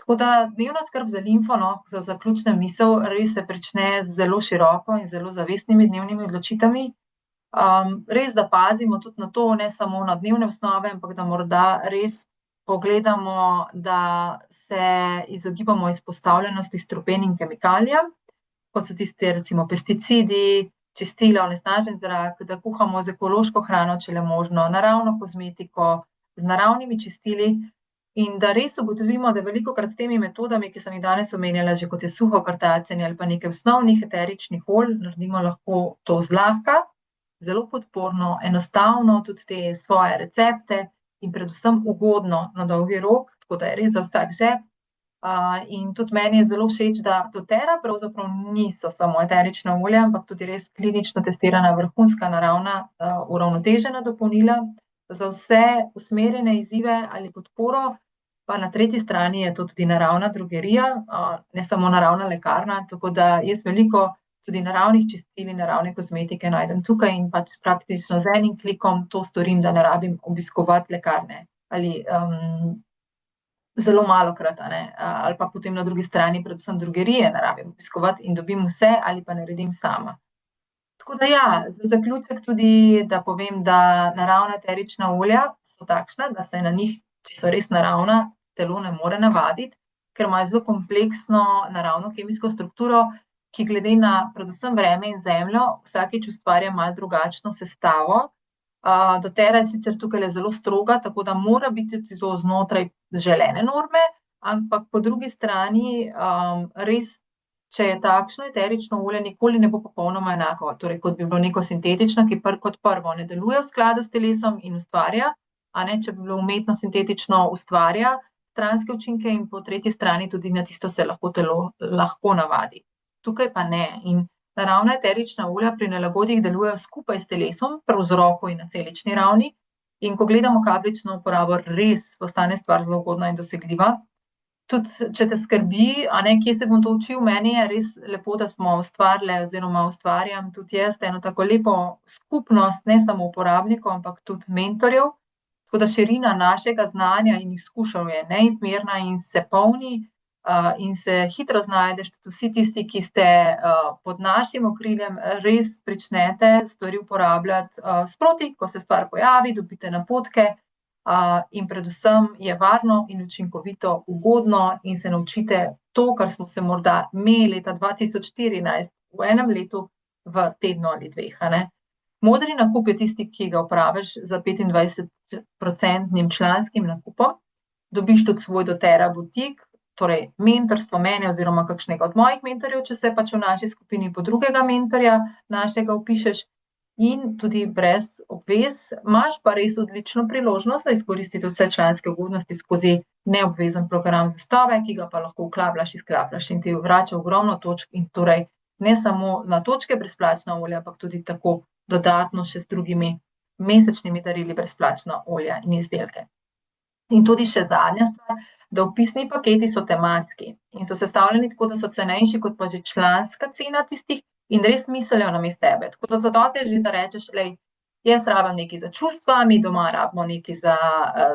Tako da dnevna skrb za limfo, za zaključna misel, res se prične z zelo široko in zelo zavestnimi dnevnimi odločitvami. Res, da pazimo tudi na to, ne samo na dnevne osnove, ampak da morda res pogledamo, da se izogibamo izpostavljenosti strupenim kemikalijam, kot so tiste recimo pesticidi, čistila, onesnažen zrak, da kuhamo z ekološko hrano, če le možno, naravno kozmetiko, z naravnimi čistili. In da res ugotovimo, da velikokrat s temi metodami, ki sem jih danes omenjala, že kot je suho krtačenje ali pa nekaj osnovnih eteričnih olj, naredimo lahko to zlahka, zelo podporno, enostavno, tudi te svoje recepte in predvsem ugodno na dolgi rok, tako da je res za vsak žep. In tudi meni je zelo všeč, da doTERRA pravzaprav niso samo eterična olja, ampak tudi res klinično testirana vrhunska naravna uravnotežena dopolnila za vse usmerjene izzive ali podporo. Pa na tretji strani je to tudi naravna drogerija, ne samo naravna lekarna, tako da jaz veliko tudi naravnih čistil in naravne kozmetike najdem tukaj in pač praktično z enim klikom to storim, da ne rabim obiskovati lekarne ali zelo malokrat, ali pa potem na drugi strani predvsem drogerije ne rabim obiskovati in dobim vse ali pa naredim sama. Tako da ja, za zaključek tudi, da povem, da naravna eterična olja so takšna, da se na njih, če so res naravna, telo ne more navaditi, ker imajo zelo kompleksno naravno kemijsko strukturo, ki glede na predvsem vreme in zemljo vsakič ustvarja malo drugačno sestavo. doTERRA je sicer tukajle zelo stroga, tako da mora biti tudi to znotraj želene norme, ampak po drugi strani res, če je takšno eterično olje, nikoli ne bo popolnoma enako, torej kot bi bilo neko sintetično, ki kot prvo ne deluje v skladu s telesom in ustvarja, če bi bilo umetno sintetično, ustvarja stranske učinke in po tretji strani tudi na tisto se lahko telo lahko navadi. Tukaj pa ne. In naravna eterična olja pri nelagodjih delujejo skupaj s telesom, pri vzroku in na celični ravni. In ko gledamo kapljično uporabo, res postane stvar zelo ugodna in dosegljiva. Tudi, če te skrbi, kje se bom to učil, meni je res lepo, da smo ustvarile oziroma ustvarjam tudi jaz eno tako lepo skupnost, ne samo uporabnikov, ampak tudi mentorjev. Tako da širina našega znanja in izkušenj je neizmerna in se polni, in se hitro znajdeš, tudi vsi tisti, ki ste pod našim okriljem, res pričnete stvari uporabljati sproti, ko se stvar pojavi, dobite napotke, in predvsem je varno in učinkovito, ugodno in se naučite to, kar smo se morda mi leta 2014 v enem letu v tednu ali dveh, Modri nakup je tisti, ki ga opraviš za 25% članskim nakupom. Dobiš tudi svoj doTERRA butik, torej mentorstvo mene oziroma kakšnega od mojih mentorjev, če se pač v naši skupini po drugega mentorja našega vpišeš, in tudi brez obvez. Imaš pa res odlično priložnost, da izkoristite vse članske ugodnosti skozi neobvezen program zvestobe, ki ga pa lahko vklapljaš, izklapljaš in ti vrača ogromno točk in torej ne samo na točke brezplačna olja, ampak tudi tako dodatno še s drugimi mesečnimi darili brezplačna olja in izdelke. In tudi še zadnja stvar, da vpisni paketi so tematski in so sestavljeni tako, da so cenejši kot pa že članska cena tistih in res mislijo namesto tebe. Tako da zadosti je že, da rečeš, jaz rabim nekaj za čustva, mi doma rabimo nekaj za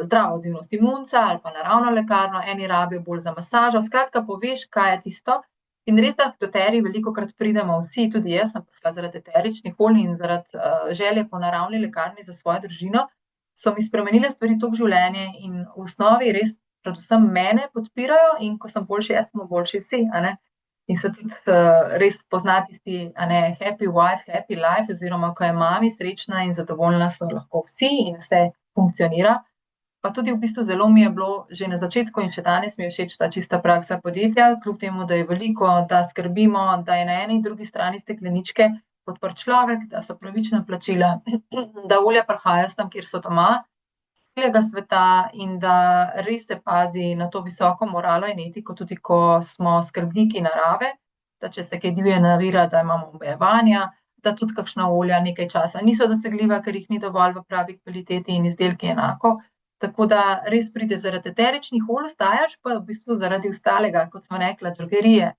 zdravo odzivnost imunca ali pa naravno lekarno, eni rabijo bolj za masažo, skratka poveš, kaj je tisto. In res, da k doTERRI velikokrat pridemo vsi, tudi jaz sem prišla zaradi eteričnih olj in zaradi želje po naravni lekarni za svojo družino, so mi spremenile stvari toliko življenje in v osnovi res predvsem mene podpirajo in ko sem boljši jaz, smo boljši vsi, In se tudi res pozna tisti, happy wife, happy life, oziroma ko je mami srečna in zadovoljna, so lahko vsi in vse funkcionira. Pa tudi v bistvu zelo mi je bilo že na začetku in še danes mi je všeč ta čista praksa podjetja, kljub temu, da je veliko, da skrbimo, da je na eni in drugi strani stekleničke podprt človek, da so pravična plačila, da olja prihajajo tam, kjer so doma, celega sveta in da res se pazi na to visoko moralo in etiko, tudi ko smo skrbniki narave, da če se kaj divje navira, da imamo omejevanja, da tudi kakšna olja nekaj časa niso dosegljiva, ker jih ni dovolj v pravi kvaliteti in izdelki enako. Tako da res pride zaradi eteričnih olj, ostajaš pa v bistvu zaradi ostalega, kot smo rekla, drogerije,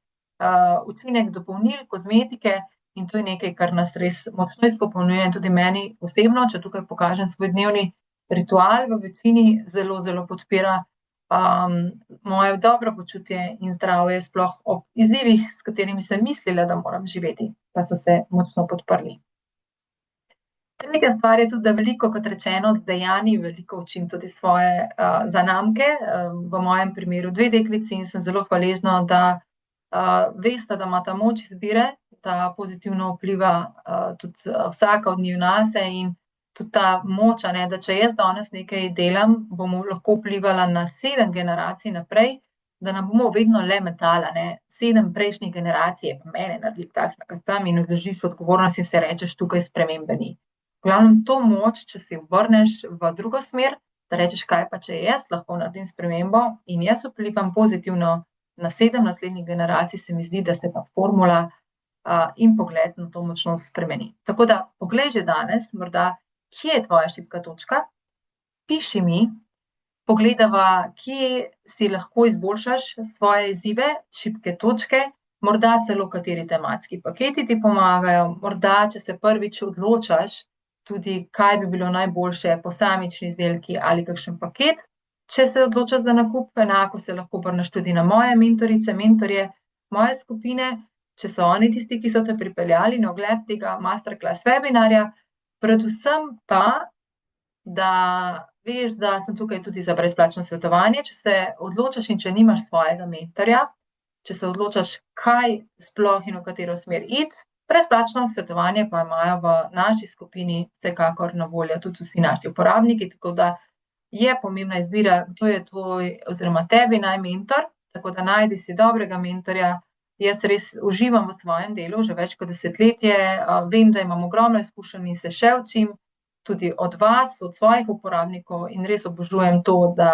učinek dopolnil, kozmetike in to je nekaj, kar nas res močno izpopolnjuje in tudi meni osebno, če tukaj pokažem svoj dnevni ritual, v večini zelo, zelo podpira moje dobro počutje in zdravje, sploh ob izzivih, s katerimi sem mislila, da moram živeti, pa so se močno podprli. Tretja stvar je tudi, da veliko, kot rečeno, z dejanji veliko učim tudi svoje zanamke, v mojem primeru 2 deklici in sem zelo hvaležna, da vesta, da imata moč izbire, da pozitivno vpliva tudi vsaka od njiju nase in tudi ta moč, da če jaz danes nekaj delam, bom lahko vplivala na 7 generacij naprej, da ne bomo vedno le metala, 7 prejšnjih generacij je pa mene naredilo takšna, kot sem in odložiš odgovornost in se rečeš, tukaj spremembe ni. V glavnem to moč, če se obrneš v drugo smer, da rečeš, kaj pa če jaz lahko naredim spremembo in jaz vplivam pozitivno na 7 naslednjih generacij se mi zdi, da se pa formula in pogled na to močno spremeni. Tako da poglej že danes, morda, kje je tvoja šibka točka, piši mi, pogledava, kje si lahko izboljšaš svoje izzive, šibke točke, morda celo kateri tematski paketi ti pomagajo, morda, če se prvič odločaš, tudi kaj bi bilo najboljše, posamični izdelki ali kakšen paket. Če se odločaš za nakup, enako se lahko obrneš tudi na moje mentorice, mentorje, moje skupine, če so oni tisti, ki so te pripeljali na ogled tega masterclass webinarja, predvsem pa, da veš, da sem tukaj tudi za brezplačno svetovanje, če se odločaš in če nimaš svojega mentorja, če se odločaš, kaj sploh in v katero smer iti, brezplačno svetovanje pa imajo v naši skupini vsekakor na voljo tudi vsi naši uporabniki, tako da je pomembna izbira, kdo je tvoj oziroma tebi naj mentor, tako da najdi si dobrega mentorja. Jaz res uživam v svojem delu že več kot desetletje, vem, da imam ogromno izkušenj in se še učim, tudi od vas, od svojih uporabnikov in res obožujem to, da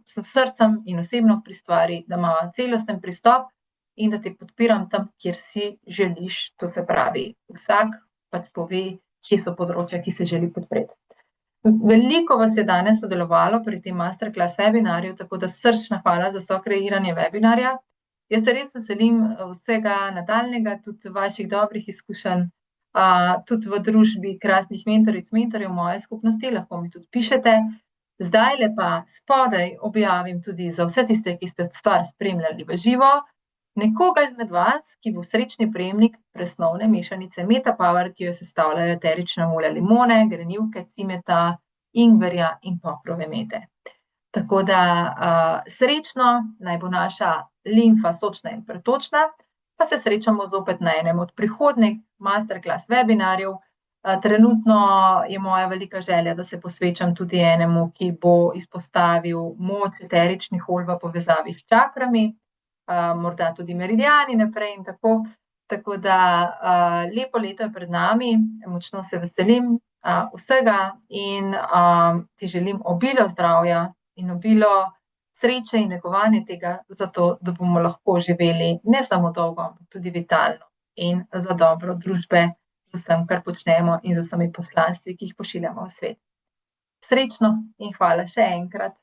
sem s srcem in osebno pri stvari, da imam celosten pristop in da te podpiram tam, kjer si želiš, to se pravi, vsak pač pove, kje so področja, ki se želi podpreti. Veliko vas je danes sodelovalo pri tem masterclass webinarju, tako da srčna hvala za sokreiranje webinarja. Jaz se res veselim vsega nadaljnega, tudi vaših dobrih izkušenj, tudi v družbi krasnih mentoric, mentorjev moje skupnosti, lahko mi tudi pišete. Zdajle pa spodaj objavim tudi za vse tiste, ki ste stvar spremljali v živo, nekoga izmed vas, ki bo srečni prejemnik presnovne mešanice Metapower, ki jo sestavljajo eterična olja limone, grenivke, cimeta, ingverja in poprove mete. Tako da srečno, naj bo naša limfa sočna in pretočna, pa se srečamo zopet na enem od prihodnjih masterclass webinarjev. Trenutno je moja velika želja, da se posvečam tudi enemu, ki bo izpostavil moč eteričnih olj v povezavi s čakrami, morda tudi meridiani naprej in tako. Tako da lepo leto je pred nami, močno se veselim vsega in ti želim obilo zdravja in obilo sreče in negovanja tega, zato da bomo lahko živeli ne samo dolgo, ampak tudi vitalno in za dobro družbe z vsem, kar počnemo in z vsemi poslanstvi, ki jih pošiljamo v svet. Srečno in hvala še enkrat.